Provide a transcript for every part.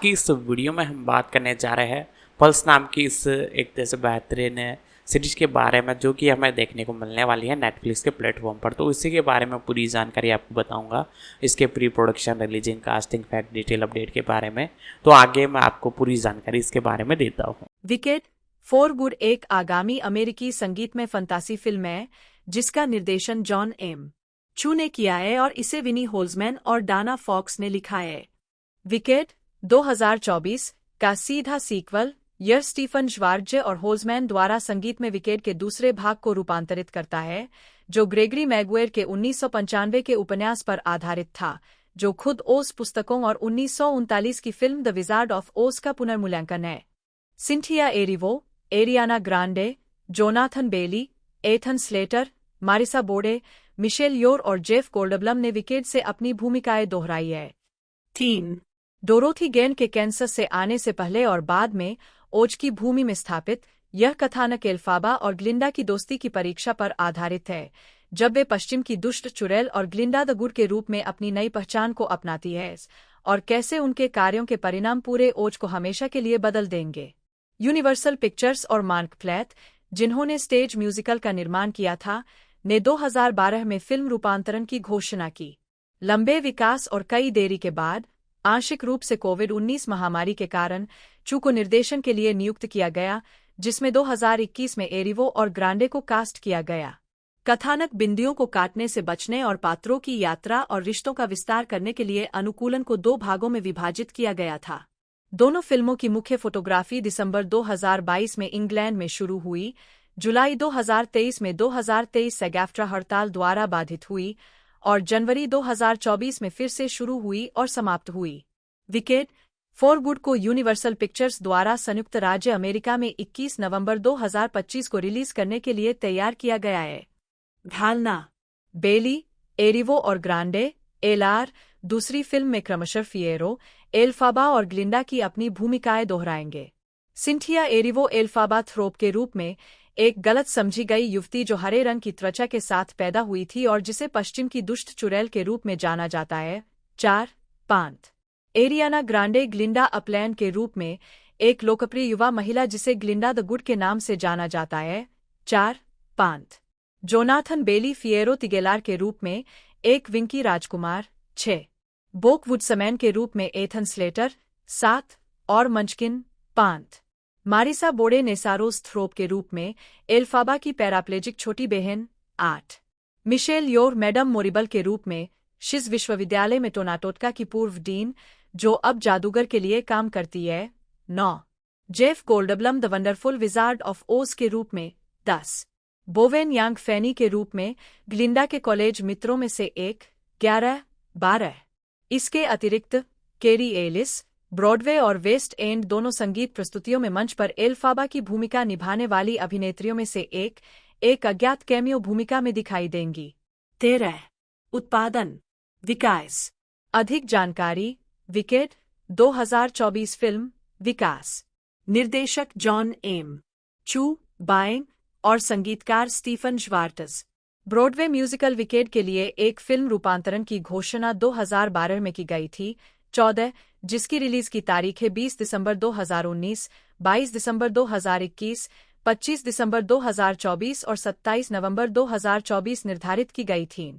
की इस वीडियो में हम बात करने जा रहे हैं पल्स नाम की इस एक तरह से बेहतरीन सीरीज के बारे में, जो कि हमें देखने को मिलने वाली है नेटफ्लिक्स के प्लेटफॉर्म पर। तो इसी के बारे में पूरी जानकारी आपको बताऊंगा, इसके pre production, releasing, casting, fact, detail update के बारे में। तो आगे मैं आपको पूरी जानकारी इसके बारे में देता हूँ। विकेट फॉर गुड एक आगामी अमेरिकी संगीतमय फंतासी फिल्म है जिसका निर्देशन जॉन एम चू ने किया है और इसे विनी होल्जमैन और डाना फॉक्स ने लिखा है। विकेट 2024 का सीधा सीक्वल यह स्टीफन श्वार्ज़ और होल्जमैन द्वारा संगीत में विकेट के दूसरे भाग को रूपांतरित करता है, जो ग्रेगरी मैगुएर के 1995 के उपन्यास पर आधारित था, जो खुद ओज पुस्तकों और 1939 की फिल्म द विजार्ड ऑफ ओज का पुनर्मूल्यांकन है। Cynthia Erivo, Ariana Grande, Jonathan Bailey, Ethan Slater, Marissa Bode, Michelle Yeoh और जेफ गोल्डब्लम ने विकेट से अपनी भूमिकाएं दोहराई है। 3. डोरोथी गेन के कैंसर से आने से पहले और बाद में ओज की भूमि में स्थापित, यह कथानक एल्फाबा और ग्लिंडा की दोस्ती की परीक्षा पर आधारित है, जब वे पश्चिम की दुष्ट चुड़ैल और ग्लिंडा द गुड के रूप में अपनी नई पहचान को अपनाती है, और कैसे उनके कार्यों के परिणाम पूरे ओज को हमेशा के लिए बदल देंगे। यूनिवर्सल पिक्चर्स और मार्क प्लैथ, जिन्होंने स्टेज म्यूजिकल का निर्माण किया था, ने 2012 में फिल्म रूपांतरण की घोषणा की। लंबे विकास और कई देरी के बाद, आंशिक रूप से कोविड-19 महामारी के कारण, चू को निर्देशन के लिए नियुक्त किया गया, जिसमें 2021 में एरिवो और ग्रांडे को कास्ट किया गया। कथानक बिंदियों को काटने से बचने और पात्रों की यात्रा और रिश्तों का विस्तार करने के लिए अनुकूलन को 2 भागों में विभाजित किया गया था। दोनों फिल्मों की मुख्य फोटोग्राफी दिसंबर 2022 में इंग्लैंड में शुरू हुई, जुलाई 2023 में 2023 सैग-एफ्ट्रा हड़ताल द्वारा बाधित हुई, और जनवरी 2024 में फिर से शुरू हुई और समाप्त हुई। विकेट फॉर गुड को यूनिवर्सल पिक्चर्स द्वारा संयुक्त राज्य अमेरिका में 21 नवंबर 2025 को रिलीज करने के लिए तैयार किया गया है। ढालना बेली, एरिवो और ग्रांडे, एलआर दूसरी फिल्म में क्रमशः फिएरो, एल्फाबा और ग्लिंडा की अपनी भूमिकाएं दोहराएंगे। सिंथिया एरिवो एल्फाबा थ्रोप के रूप में एक गलत समझी गई युवती जो हरे रंग की त्वचा के साथ पैदा हुई थी और जिसे पश्चिम की दुष्ट चुड़ैल के रूप में जाना जाता है। 4-5 एरियाना ग्रांडे ग्लिंडा अपलैंड के रूप में एक लोकप्रिय युवा महिला जिसे ग्लिंडा द गुड के नाम से जाना जाता है। 4-5 जोनाथन बेली फिएरो तिगेलार के रूप में एक विंकी राजकुमार। 6 बोक वुड्समैन के रूप में एथन स्लेटर। 7 और मंचकिन। 5 मारिसा बोडे नेसारोस थ्रोप के रूप में एल्फाबा की पैराप्लेजिक छोटी बहन। 8 मिशेल योर मैडम मोरिबल के रूप में शिज विश्वविद्यालय में टोनाटोटका की पूर्व डीन, जो अब जादूगर के लिए काम करती है। 9 Jeff Goldblum the wonderful wizard of Oz के रूप में। 10 बोवेन यांग फैनी के रूप में ग्लिंडा के कॉलेज मित्रों में से एक। 11-12 इसके अतिरिक्त केरी एलिस ब्रॉडवे और वेस्ट एंड दोनों संगीत प्रस्तुतियों में मंच पर एल्फाबा की भूमिका निभाने वाली अभिनेत्रियों में से एक अज्ञात कैमियो भूमिका में दिखाई देंगी। 13 उत्पादन विकास अधिक जानकारी विकेट 2024 फिल्म विकास निर्देशक जॉन एम चू बाइंग और संगीतकार स्टीफन श्वार्ट्ज़। ब्रॉडवे म्यूजिकल विकेट के लिए एक फिल्म रूपांतरण की घोषणा 2012 में की गई थी। 14 जिसकी रिलीज की तारीखें 20 दिसंबर 2019, 22 दिसंबर 2021, 25 दिसंबर 2024 और 27 नवंबर 2024 निर्धारित की गई थीं।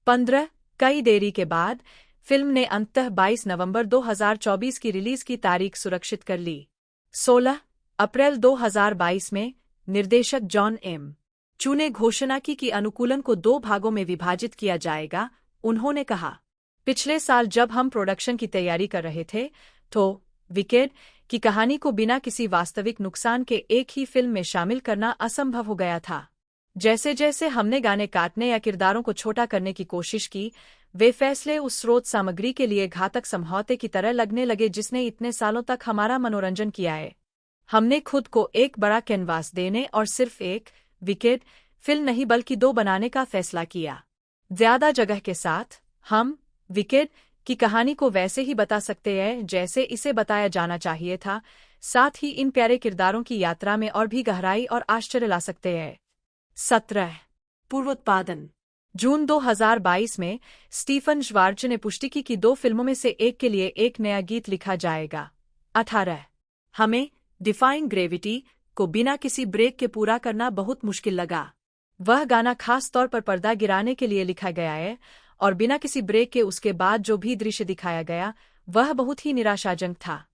15 कई देरी के बाद फिल्म ने अंततः 22 नवंबर 2024 की रिलीज की तारीख सुरक्षित कर ली। 16 अप्रैल 2022 में निर्देशक जॉन एम चू ने घोषणा की कि अनुकूलन को 2 भागों में विभाजित किया जाएगा। उन्होंने कहा, पिछले साल जब हम प्रोडक्शन की तैयारी कर रहे थे, तो विकेट की कहानी को बिना किसी वास्तविक नुकसान के एक ही फिल्म में शामिल करना असंभव हो गया था। जैसे जैसे हमने गाने काटने या किरदारों को छोटा करने की कोशिश की, वे फैसले उस स्रोत सामग्री के लिए घातक समझौते की तरह लगने लगे जिसने इतने सालों तक हमारा मनोरंजन किया है। हमने खुद को एक बड़ा कैनवास देने और सिर्फ एक विकेट फिल्म नहीं बल्कि 2 बनाने का फैसला किया। ज्यादा जगह के साथ हम विकेट की कहानी को वैसे ही बता सकते हैं जैसे इसे बताया जाना चाहिए था, साथ ही इन प्यारे किरदारों की यात्रा में और भी गहराई और आश्चर्य ला सकते हैं। 17 पूर्वोत्पादन जून 2022 में स्टीफन श्वार्ट्ज़ ने पुष्टि की कि 2 फिल्मों में से एक के लिए एक नया गीत लिखा जाएगा। 18 हमें डिफाइंग ग्रेविटी को बिना किसी ब्रेक के पूरा करना बहुत मुश्किल लगा। वह गाना खास तौर पर पर्दा गिराने के लिए लिखा गया है और बिना किसी ब्रेक के उसके बाद जो भी दृश्य दिखाया गया वह बहुत ही निराशाजनक था।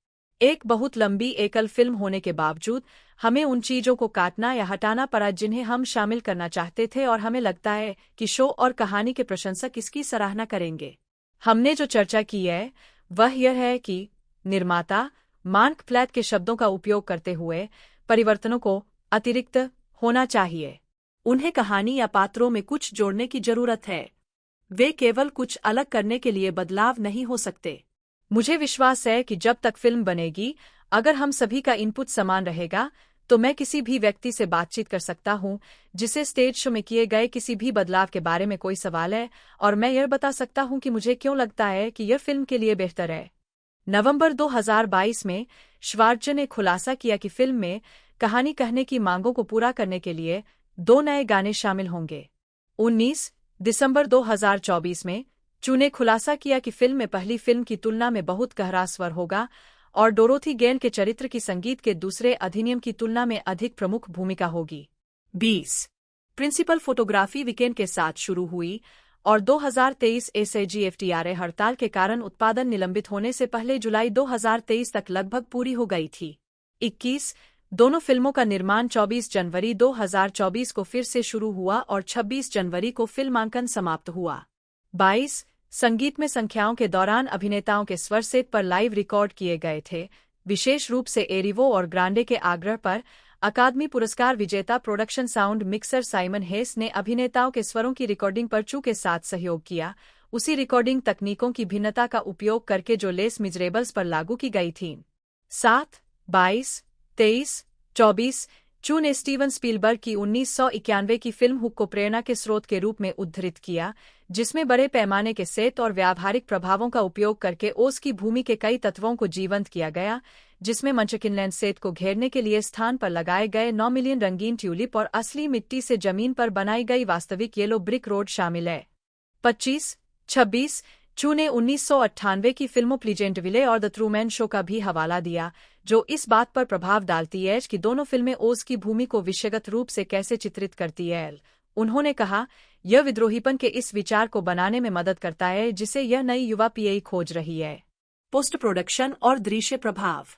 एक बहुत लंबी एकल फिल्म होने के बावजूद हमें उन चीजों को काटना या हटाना पड़ा जिन्हें हम शामिल करना चाहते थे और हमें लगता है कि शो और कहानी के प्रशंसक इसकी सराहना करेंगे। हमने जो चर्चा की है वह यह है कि निर्माता मार्क फ्लैट के शब्दों का उपयोग करते हुए परिवर्तनों को अतिरिक्त होना चाहिए। उन्हें कहानी या पात्रों में कुछ जोड़ने की जरूरत है। वे केवल कुछ अलग करने के लिए बदलाव नहीं हो सकते। मुझे विश्वास है कि जब तक फिल्म बनेगी, अगर हम सभी का इनपुट समान रहेगा, तो मैं किसी भी व्यक्ति से बातचीत कर सकता हूं जिसे स्टेज शो में किए गए किसी भी बदलाव के बारे में कोई सवाल है, और मैं यह बता सकता हूं कि मुझे क्यों लगता है कि यह फिल्म के लिए बेहतर है। नवंबर 2022 में श्वार्ज़ ने खुलासा किया कि फिल्म में कहानी कहने की मांगों को पूरा करने के लिए 2 नए गाने शामिल होंगे। 19 दिसंबर 2024 में चू ने खुलासा किया कि फिल्म में पहली फिल्म की तुलना में बहुत गहरा स्वर होगा और डोरोथी गेन के चरित्र की संगीत के दूसरे अधिनियम की तुलना में अधिक प्रमुख भूमिका होगी। 20 प्रिंसिपल फोटोग्राफी वीकेंड के साथ शुरू हुई और 2023 SAG-AFTRA हड़ताल के कारण उत्पादन निलंबित होने से पहले जुलाई 2023 तक लगभग पूरी हो गई थी। 21 दोनों फिल्मों का निर्माण 24 जनवरी 2024 को फिर से शुरू हुआ और 26 जनवरी को फिल्मांकन समाप्त हुआ। 22 संगीत में संख्याओं के दौरान अभिनेताओं के स्वर सेट पर लाइव रिकॉर्ड किए गए थे, विशेष रूप से एरिवो और ग्रांडे के आग्रह पर। अकादमी पुरस्कार विजेता प्रोडक्शन साउंड मिक्सर साइमन हेस ने अभिनेताओं के स्वरों की रिकॉर्डिंग पर चू के साथ सहयोग किया, उसी रिकॉर्डिंग तकनीकों की भिन्नता का उपयोग करके जो लेस मिजरेबल्स पर लागू की गई थीं। 7 22 23 24 चू ने स्टीवन स्पीलबर्ग की 1991 की फिल्म हुक को प्रेरणा के स्रोत के रूप में उद्धृत किया, जिसमें बड़े पैमाने के सेट और व्यावहारिक प्रभावों का उपयोग करके ओस की भूमि के कई तत्वों को जीवंत किया गया, जिसमें मंचकिनलैंड सेट को घेरने के लिए स्थान पर लगाए गए 9 मिलियन रंगीन ट्यूलिप और असली मिट्टी से जमीन पर बनाई गई वास्तविक येलो ब्रिक रोड शामिल है। 25 26 चू ने 1998 की फिल्मों प्लीजेंटविले और द ट्रूमैन शो का भी हवाला दिया, जो इस बात पर प्रभाव डालती है कि दोनों फिल्में ओज की भूमि को विषयगत रूप से कैसे चित्रित करती है। उन्होंने कहा, यह विद्रोहीपन के इस विचार को बनाने में मदद करता है जिसे यह नई युवा पीआई खोज रही है। पोस्ट प्रोडक्शन और दृश्य प्रभाव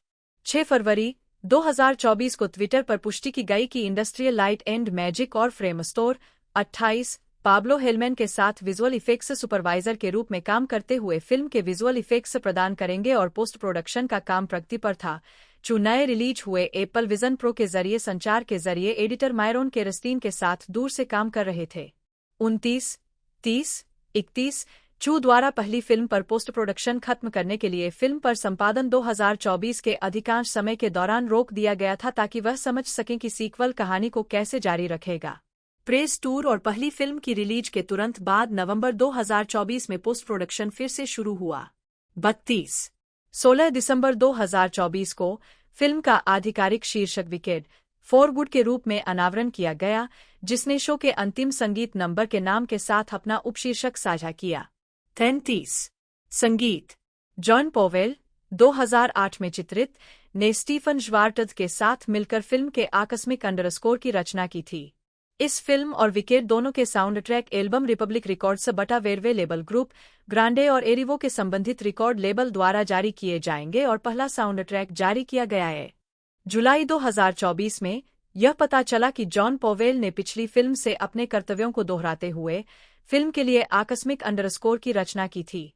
6 फरवरी 2024 को ट्विटर पर पुष्टि की गई कि इंडस्ट्रियल लाइट एंड मैजिक और फ्रेम स्टोर 28 पाब्लो हेलमैन के साथ विजुअल इफेक्ट्स सुपरवाइजर के रूप में काम करते हुए फिल्म के विजुअल इफेक्ट्स प्रदान करेंगे और पोस्ट प्रोडक्शन का काम प्रगति पर था। चू नए रिलीज हुए एप्पल विजन प्रो के जरिए संचार के जरिए एडिटर मायरोन केरस्टीन के साथ दूर से काम कर रहे थे। 29 30 31 चू द्वारा पहली फिल्म पर पोस्ट प्रोडक्शन खत्म करने के लिए फिल्म पर संपादन 2024 के अधिकांश समय के दौरान रोक दिया गया था ताकि वह समझ सकें कि सीक्वल कहानी को कैसे जारी रखेगा। प्रेस टूर और पहली फिल्म की रिलीज के तुरंत बाद नवंबर 2024 में पोस्ट प्रोडक्शन फिर से शुरू हुआ। 32 16 दिसंबर 2024 को फिल्म का आधिकारिक शीर्षक विकेड फॉर गुड के रूप में अनावरण किया गया, जिसने शो के अंतिम संगीत नंबर के नाम के साथ अपना उपशीर्षक साझा किया। 33 संगीत जॉन पोवेल 2008 में चित्रित ने स्टीफन श्वार्ट्ज़ के साथ मिलकर फिल्म के आकस्मिक अंडरस्कोर की रचना की थी। इस फिल्म और विकेड दोनों के sound track album Republic records बटा वेरवे लेबल ग्रुप, ग्रांडे और एरिवो के संबंधित रिकॉर्ड लेबल द्वारा जारी किए जाएंगे और पहला साउंड ट्रैक जारी किया गया है। जुलाई 2024 में यह पता चला कि जॉन पोवेल ने पिछली फिल्म से अपने कर्तव्यों को दोहराते हुए फिल्म के लिए आकस्मिक अंडरस्कोर की रचना की थी।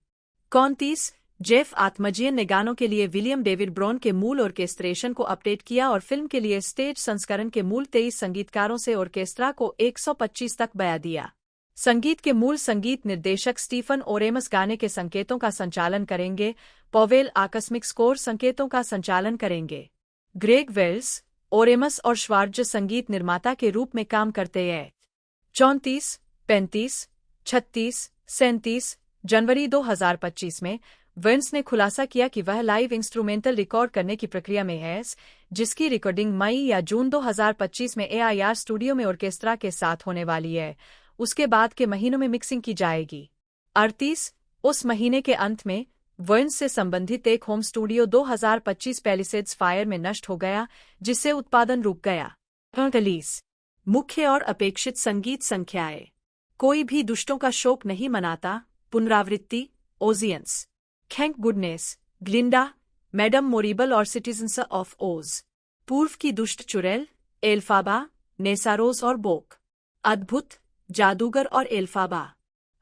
29 जेफ आत्मजियन ने गानों के लिए विलियम डेविड ब्राउन के मूल ऑर्केस्ट्रेशन को अपडेट किया और फिल्म के लिए स्टेज संस्करण के मूल 23 संगीतकारों से ऑर्केस्ट्रा को 125 तक बढ़ा दिया। संगीत के मूल संगीत निर्देशक स्टीफन ओरेमस गाने के संकेतों का संचालन करेंगे, पोवेल आकस्मिक स्कोर संकेतों का संचालन करेंगे। ग्रेग वेल्स, ओरेमस और श्वार्ट्ज़ संगीत निर्माता के रूप में काम करते हैं। 34 35 36 37 जनवरी 2025 में वेंस ने खुलासा किया कि वह लाइव इंस्ट्रूमेंटल रिकॉर्ड करने की प्रक्रिया में है, जिसकी रिकॉर्डिंग मई या जून 2025 में AIR स्टूडियो में ऑर्केस्ट्रा के साथ होने वाली है। उसके बाद के महीनों में मिक्सिंग की जाएगी। 38 उस महीने के अंत में वर्न से संबंधित एक होम स्टूडियो 2025 पैलिसेड्स फायर में नष्ट हो गया, जिससे उत्पादन रुक गया। रिलीज। मुख्य और अपेक्षित संगीत संख्याएं। कोई भी दुष्टों का शोक नहीं मनाता, पुनरावृत्ति, ओजियंस, थैंक गुडनेस, ग्लिंडा, मैडम मोरिबल और सिटीजन्स ऑफ ओज। पूर्व की दुष्ट चुड़ैल, एल्फाबा, नेसारोस और बोक। अद्भुत, जादूगर और Elphaba.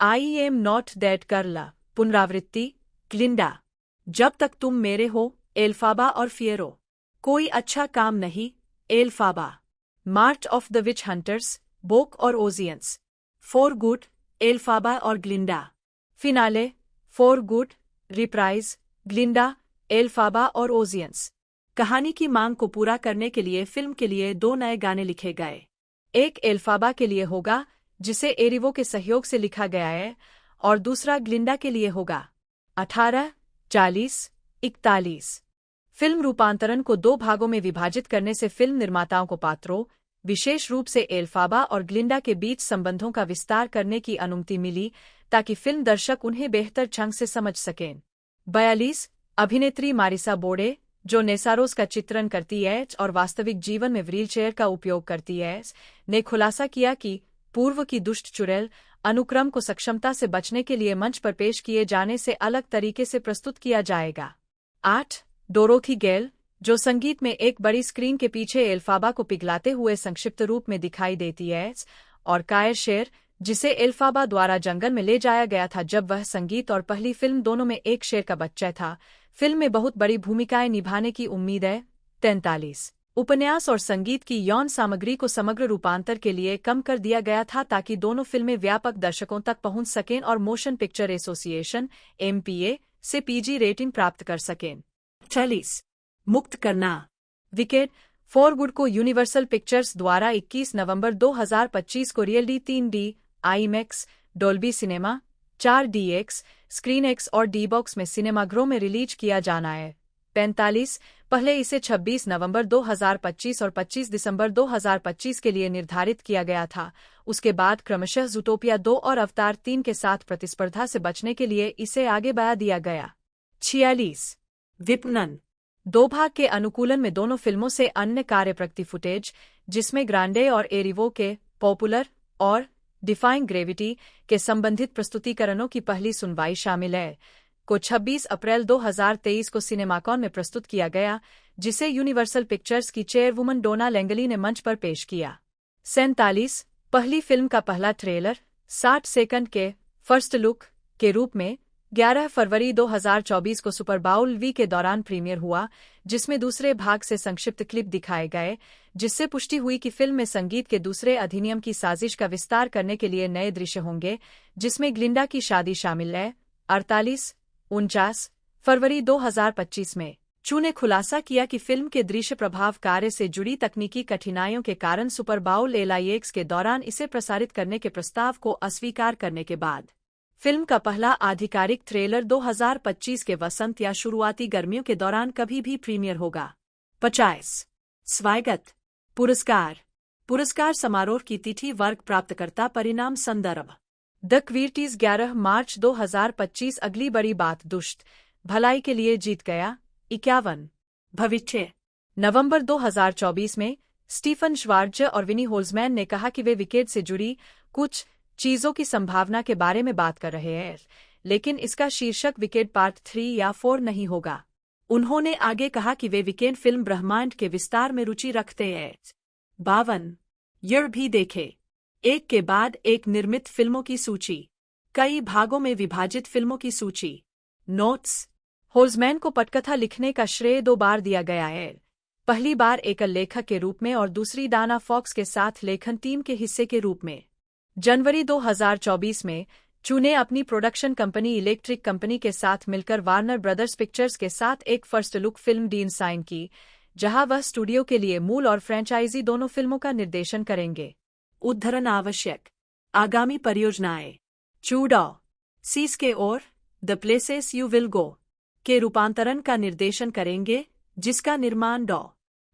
I am not that girl, पुनरावृत्ति, ग्लिंडा। जब तक तुम मेरे हो, एल्फाबा और फियरो। कोई अच्छा काम नहीं, एल्फाबा। मार्च ऑफ द विच हंटर्स, बोक और ओजियंस। फॉर गुड, एल्फाबा और ग्लिंडा। फिनाले, फॉर गुड, रिप्राइज, ग्लिंडा, एल्फाबा और ओजियंस। कहानी की मांग को पूरा करने के लिए फिल्म के लिए 2 नए गाने लिखे गए। एक एल्फाबा के लिए होगा, जिसे एरिवो के सहयोग से लिखा गया है, और दूसरा ग्लिंडा के लिए होगा। 18, 40, 41। फिल्म रूपांतरण को 2 भागों में विभाजित करने से फिल्म निर्माताओं को पात्रों, विशेष रूप से एल्फाबा और ग्लिंडा के बीच संबंधों का विस्तार करने की अनुमति मिली, ताकि फिल्म दर्शक उन्हें बेहतर ढंग से समझ सकें। 42, अभिनेत्री मारिसा बोडे, जो नेसारोस का चित्रण करती है और वास्तविक जीवन में व्हीलचेयर का उपयोग करती है, ने खुलासा किया कि पूर्व की दुष्ट चुड़ैल अनुक्रम को सक्षमता से बचने के लिए मंच पर पेश किए जाने से अलग तरीके से प्रस्तुत किया जाएगा। 8, डोरोथी गेल, जो संगीत में एक बड़ी स्क्रीन के पीछे एल्फाबा को पिघलाते हुए संक्षिप्त रूप में दिखाई देती है, और कायर शेर, जिसे एल्फाबा द्वारा जंगल में ले जाया गया था जब वह संगीत और पहली फिल्म दोनों में एक शेर का बच्चा था, फिल्म में बहुत बड़ी भूमिकाएं निभाने की उम्मीद है। 43, उपन्यास और संगीत की यौन सामग्री को समग्र रूपांतर के लिए कम कर दिया गया था ताकि दोनों फिल्में व्यापक दर्शकों तक पहुंच सकें और मोशन पिक्चर एसोसिएशन (MPA) से PG रेटिंग प्राप्त कर सकें। 40, मुक्त करना। विकेट फॉर गुड को यूनिवर्सल पिक्चर्स द्वारा 21 नवंबर 2025 को reality 3D, IMAX, Dolby cinema, 4DX, screen x और D-बॉक्स में सिनेमाघरों में रिलीज किया जाना है। 45, पहले इसे 26 नवंबर 2025 और 25 दिसंबर 2025 के लिए निर्धारित किया गया था, उसके बाद क्रमशः ज़ूटोपिया 2 और अवतार 3 के साथ प्रतिस्पर्धा से बचने के लिए इसे आगे बढ़ा दिया गया। 46, विपणन। 2 भाग के अनुकूलन में दोनों फिल्मों से अन्य कार्यप्रगति फुटेज, जिसमें ग्रांडे और एरिवो के पॉपुलर और डिफाइंग ग्रेविटी के संबंधित प्रस्तुतिकरणों की पहली सुनवाई शामिल है, को 26 अप्रैल 2023 को सिनेमाकॉन में प्रस्तुत किया गया, जिसे यूनिवर्सल पिक्चर्स की चेयरवुमन डोना लैंगली ने मंच पर पेश किया। 47, पहली फिल्म का पहला ट्रेलर 60 सेकंड के फर्स्ट लुक के रूप में 11 फरवरी 2024 को सुपर बाउल वी के दौरान प्रीमियर हुआ, जिसमें दूसरे भाग से संक्षिप्त क्लिप दिखाए गए, जिससे पुष्टि हुई कि फिल्म में संगीत के दूसरे अधिनियम की साजिश का विस्तार करने के लिए नए दृश्य होंगे, जिसमें ग्लिंडा की शादी शामिल है। 48, 49 फरवरी 2025 में चू ने खुलासा किया कि फिल्म के दृश्य प्रभाव कार्य से जुड़ी तकनीकी कठिनाइयों के कारण सुपर बाउल LIX के दौरान इसे प्रसारित करने के प्रस्ताव को अस्वीकार करने के बाद फिल्म का पहला आधिकारिक ट्रेलर 2025 के वसंत या शुरुआती गर्मियों के दौरान कभी भी प्रीमियर होगा। 50, स्वागत पुरस्कार। पुरस्कार समारोह की तिथि, वर्ग, प्राप्तकर्ता, परिणाम, संदर्भ। द क्वीर्टीज 11 मार्च 2025। अगली बड़ी बात, दुष्ट भलाई के लिए जीत गया। 51, भविष्य। नवंबर 2024 में स्टीफन श्वार्ज़ और विनी होल्जमैन ने कहा कि वे विकेट से जुड़ी कुछ चीजों की संभावना के बारे में बात कर रहे हैं, लेकिन इसका शीर्षक विकेट पार्ट 3 या 4 नहीं होगा। उन्होंने आगे कहा कि वे विकेट फिल्म ब्रह्मांड के विस्तार में रुचि रखते हैं। 52, यह भी देखे, एक के बाद एक निर्मित फिल्मों की सूची, कई भागों में विभाजित फिल्मों की सूची। नोट्स। होल्जमैन को पटकथा लिखने का श्रेय 2 बार दिया गया है, पहली बार एकल लेखक के रूप में और दूसरी डाना फॉक्स के साथ लेखन टीम के हिस्से के रूप में। जनवरी 2024 में चू ने अपनी प्रोडक्शन कंपनी इलेक्ट्रिक कंपनी के साथ मिलकर वार्नर ब्रदर्स पिक्चर्स के साथ एक first look film deal sign की, जहां वह स्टूडियो के लिए मूल और फ्रेंचाइजी दोनों फिल्मों का निर्देशन करेंगे। उद्धरण आवश्यक। आगामी परियोजनाएं। चू डॉ सीस के और the places you will go के रूपांतरण का निर्देशन करेंगे, जिसका निर्माण डॉ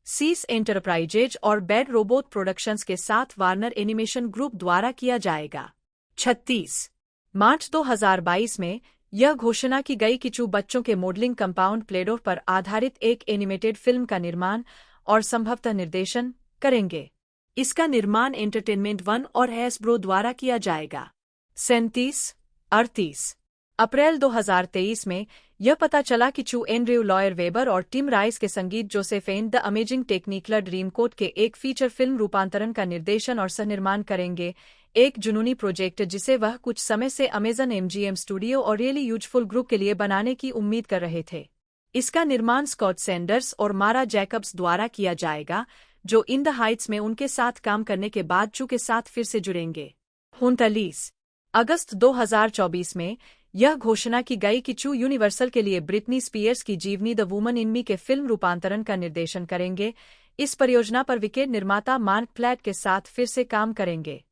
सीस एंटरप्राइजेज और बैड रोबोट प्रोडक्शंस के साथ वार्नर एनिमेशन ग्रुप द्वारा किया जाएगा। 36, मार्च 2022 में यह घोषणा की गई कि चू बच्चों के मॉडलिंग कंपाउंड प्लेडो पर आधारित एक एनिमेटेड फिल्म का निर्माण और संभवतः निर्देशन करेंगे। इसका निर्माण एंटरटेनमेंट वन और हैसब्रो द्वारा किया जाएगा। 37-38 अप्रैल 2023 में यह पता चला कि चू एंड्रयू लॉयर वेबर और टिम राइस के संगीत जोसेफेन द अमेजिंग टेक्निकलर ड्रीमकोट के एक फीचर फिल्म रूपांतरण का निर्देशन और सहनिर्माण करेंगे, एक जुनूनी प्रोजेक्ट जिसे वह कुछ समय से अमेजन एमजीएम स्टूडियो और रियली यूजफुल ग्रुप के लिए बनाने की उम्मीद कर रहे थे। इसका निर्माण स्कॉट सैंडर्स और मारा जैकब्स द्वारा किया जाएगा, जो इन द हाइट्स में उनके साथ काम करने के बाद चू के साथ फिर से जुड़ेंगे। 39 अगस्त 2024 में यह घोषणा की गई कि चू यूनिवर्सल के लिए ब्रिटनी स्पीयर्स की जीवनी द वुमन इन मी के फिल्म रूपांतरण का निर्देशन करेंगे। इस परियोजना पर विकेड निर्माता मार्क फ्लैट के साथ फिर से काम करेंगे।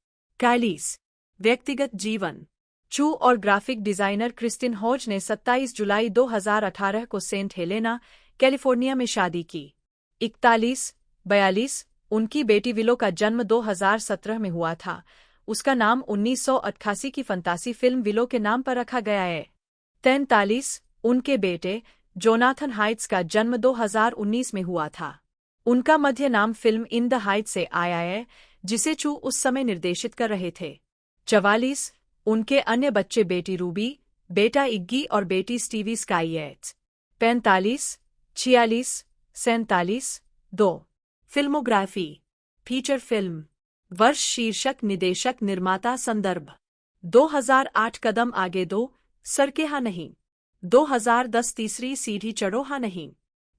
41 व्यक्तिगत जीवन। चू और ग्राफिक डिजाइनर क्रिस्टिन हॉज ने 27 जुलाई 2018 को सेंट हेलेना, कैलिफोर्निया में शादी की। 41-42 उनकी बेटी विलो का जन्म 2017 में हुआ था। उसका नाम 1988 की फंतासी फिल्म विलो के नाम पर रखा गया है। 43 उनके बेटे जोनाथन हाइट्स का जन्म 2019 में हुआ था। उनका मध्य नाम फिल्म इन द हाइट्स से आया है, जिसे चू उस समय निर्देशित कर रहे थे। 44 उनके अन्य बच्चे बेटी रूबी, बेटा इग्गी और बेटी स्टीवी स्काईएट्स। 45 46 47 2 फिल्मोग्राफी। Feature film. वर्ष, शीर्षक, निदेशक, निर्माता, संदर्भ। 2008 कदम आगे दो, सड़के हाँ नहीं। 2010 तीसरी सीढ़ी चढ़ो हाँ नहीं।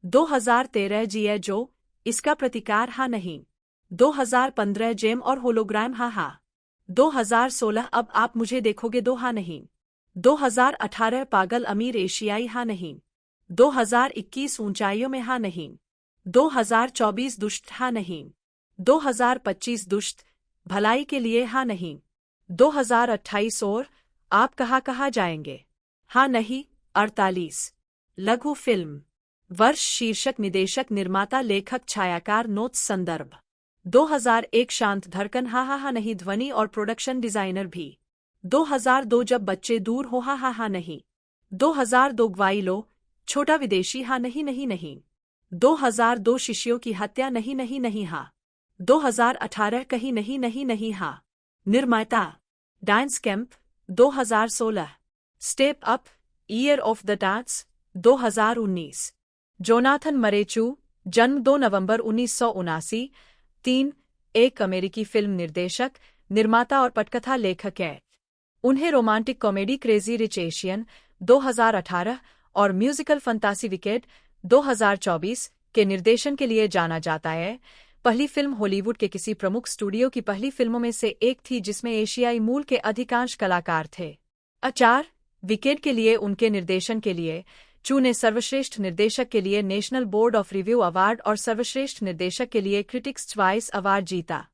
2013 जिए जो, इसका प्रतिकार हाँ नहीं। 2015 जेम और होलोग्राम हाँ हाँ। 2016 अब आप मुझे देखोगे दो हाँ नहीं। 2018 पागल अमीर एशियाई हाँ नहीं। 2021 ऊंचाइयों में हाँ नहीं। 2024 दुष्ट हाँ नहीं। 2025 दुष्ट, भलाई के लिए हाँ नहीं। 2028 और आप कहाँ जाएंगे हाँ नहीं। 48 लघु फिल्म। वर्ष, शीर्षक, निदेशक, निर्माता, लेखक, छायाकार, नोट्स, संदर्भ। 2001 शांत धड़कन हाँ हाँ नहीं, ध्वनि और प्रोडक्शन डिजाइनर भी। 2002 जब बच्चे दूर हो हाँ हाँ नहीं। 2002 ग्वाइलो, छोटा विदेशी हाँ नहीं नहीं नहीं। 2002 शिष्यों की हत्या नहीं नहीं नहीं हाँ। 2018 कहीं नहीं नहीं नहीं हाँ। निर्माता dance camp. 2016 step up, year of the dance. 2019 Jonathan मरेचू, जन्म 2 नवंबर 1979। 3 एक अमेरिकी फिल्म निर्देशक, निर्माता और पटकथा लेखक है। उन्हें romantic comedy crazy rich Asian 2018 और म्यूजिकल फंतासी विकेड 2024 के निर्देशन के लिए जाना जाता है। पहली फिल्म हॉलीवुड के किसी प्रमुख स्टूडियो की पहली फिल्मों में से एक थी जिसमें एशियाई मूल के अधिकांश कलाकार थे। 4 विकेड के लिए उनके निर्देशन के लिए चू ने सर्वश्रेष्ठ निर्देशक के लिए national board of review award और सर्वश्रेष्ठ निर्देशक के लिए क्रिटिक्स चॉइस अवार्ड जीता।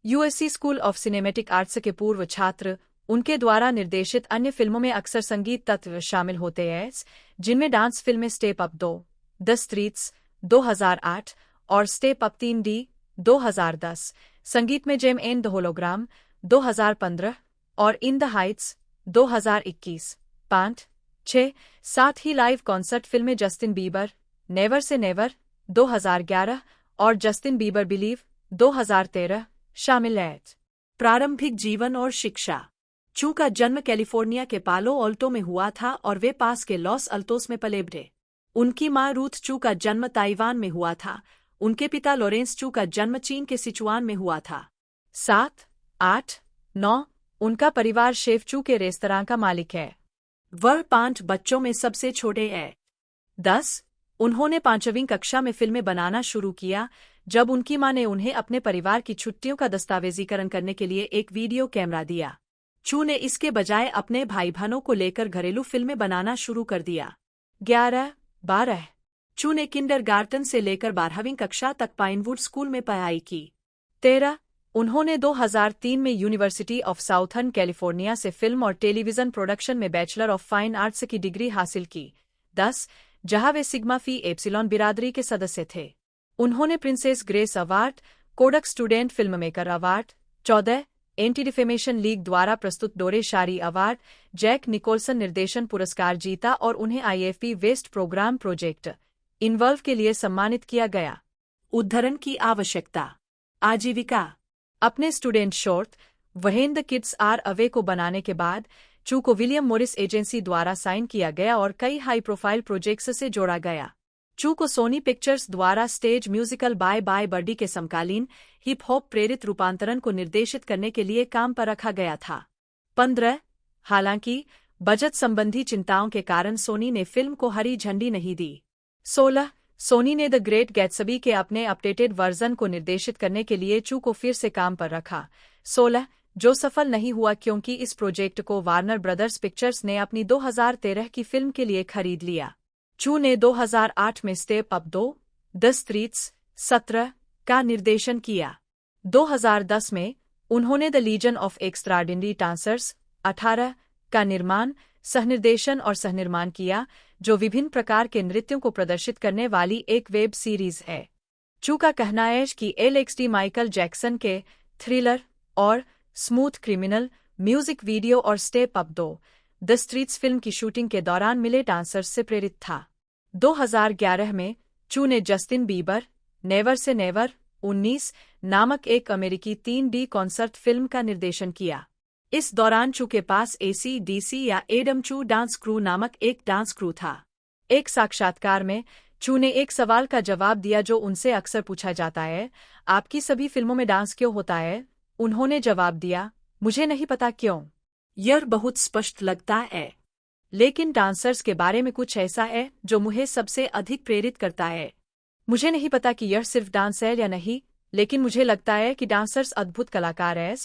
USC school of cinematic arts के पूर्व छात्र, उनके द्वारा निर्देशित अन्य फिल्मों में अक्सर संगीत तत्व शामिल होते हैं, जिनमें डांस फिल्में स्टेप अप 2, द स्ट्रीट्स 2008 और स्टेप अप 3D 2010, संगीत में जेम एंड द होलोग्राम 2015 और इन द हाइट्स 2021। 5 6 साथ ही लाइव कॉन्सर्ट फिल्में Justin Bieber, never say never 2011 और जस्टिन बीबर बिलीव 2013 शामिल हैं। प्रारंभिक जीवन और शिक्षा। चू का जन्म कैलिफोर्निया के पालो ऑल्टो में हुआ था और वे पास के लॉस अल्टोस में पले बढ़े। उनकी मां रूथ चू का जन्म ताइवान में हुआ था। उनके पिता लॉरेंस चू का जन्म चीन के सिचुआन में हुआ था। 7 8 9 उनका परिवार शेफ चू के रेस्तरां का मालिक है। वह 5 बच्चों में सबसे छोटे हैं। 10 उन्होंने 5वीं कक्षा में फिल्में बनाना शुरू किया जब उनकी मां ने उन्हें अपने परिवार की छुट्टियों का दस्तावेजीकरण करने के लिए एक वीडियो कैमरा दिया। चू ने इसके बजाय अपने भाई बहनों को लेकर घरेलू फिल्में बनाना शुरू कर दिया। 11 12 चू ने किंडरगार्टन से लेकर 12वीं कक्षा तक पाइनवुड स्कूल में पढ़ाई की। 13 उन्होंने 2003 में यूनिवर्सिटी ऑफ साउथर्न कैलिफोर्निया से फिल्म और टेलीविजन प्रोडक्शन में बैचलर ऑफ फाइन आर्ट्स की डिग्री हासिल की। 10 जहां वे सिग्मा फी एप्सिलॉन बिरादरी के सदस्य थे। उन्होंने princess grace award, Kodak student film maker award, 14 anti defamation league द्वारा प्रस्तुत डोरे शारी अवार्ड, जैक निकोलसन निर्देशन पुरस्कार जीता और उन्हें I F P west programme project involve के लिए सम्मानित किया गया। उद्धरण की आवश्यकता। आजीविका। अपने student short when the kids are away को बनाने के बाद चू को विलियम मोरिस एजेंसी द्वारा साइन किया गया और कई हाई प्रोफाइल प्रोजेक्ट्स से जोड़ा गया। चू को सोनी पिक्चर्स द्वारा stage musical Bye Bye Birdie के समकालीन हिप हॉप प्रेरित रूपांतरण को निर्देशित करने के लिए काम पर रखा गया था। 15 हालांकि बजट संबंधी चिंताओं के कारण सोनी ने फिल्म को हरी झंडी नहीं दी। 16 सोनी ने द ग्रेट गैट्सबी के अपने अपडेटेड वर्जन को निर्देशित करने के लिए चू को फिर से काम पर रखा। 16 जो सफल नहीं हुआ क्योंकि इस प्रोजेक्ट को वार्नर ब्रदर्स पिक्चर्स ने अपनी 2013 की फिल्म के लिए खरीद लिया। चू ने 2008 में स्टेप अप 2 द स्ट्रीट्स 17 का निर्देशन किया। 2010 में उन्होंने the legion of extraordinary dancers 18 का निर्माण, सहनिर्देशन और सहनिर्माण किया, जो विभिन्न प्रकार के नृत्यों को प्रदर्शित करने वाली एक वेब सीरीज है। चू का कहना है कि एलएक्सडी माइकल जैक्सन के थ्रिलर और स्मूथ क्रिमिनल म्यूजिक वीडियो और step up 2 the streets film की शूटिंग के दौरान मिले डांसर्स से प्रेरित था। 2011 में चू ने Justin Bieber never say never 19 नामक एक अमेरिकी 3D कॉन्सर्ट फिल्म का निर्देशन किया। इस दौरान चू के पास AC/DC या एडम चू डांस क्रू नामक एक डांस क्रू था। एक साक्षात्कार में चू ने एक सवाल का जवाब दिया जो उनसे अक्सर पूछा जाता है, आपकी सभी फिल्मों में डांस क्यों होता है? उन्होंने जवाब दिया, मुझे नहीं पता क्यों। यह बहुत स्पष्ट लगता है, लेकिन डांसर्स के बारे में कुछ ऐसा है जो मुझे सबसे अधिक प्रेरित करता है। मुझे नहीं पता कि यह सिर्फ डांस है या नहीं, लेकिन मुझे लगता है कि डांसर्स अद्भुत कलाकार हैं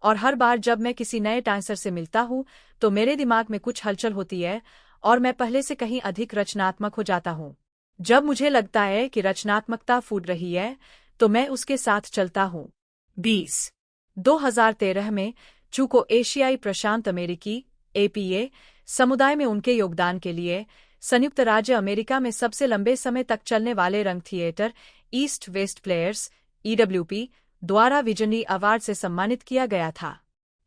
और हर बार जब मैं किसी नए डांसर से मिलता हूँ तो मेरे दिमाग में कुछ हलचल होती है और मैं पहले से कहीं अधिक रचनात्मक हो जाता हूँ। जब मुझे लगता है कि रचनात्मकता फूट रही है तो मैं उसके साथ चलता हूँ। 20 2013 में चू को एशियाई प्रशांत अमेरिकी APA समुदाय में उनके योगदान के लिए संयुक्त राज्य अमेरिका में सबसे लंबे समय तक चलने वाले रंग theatre east west players EWP द्वारा विजनी अवार्ड से सम्मानित किया गया था।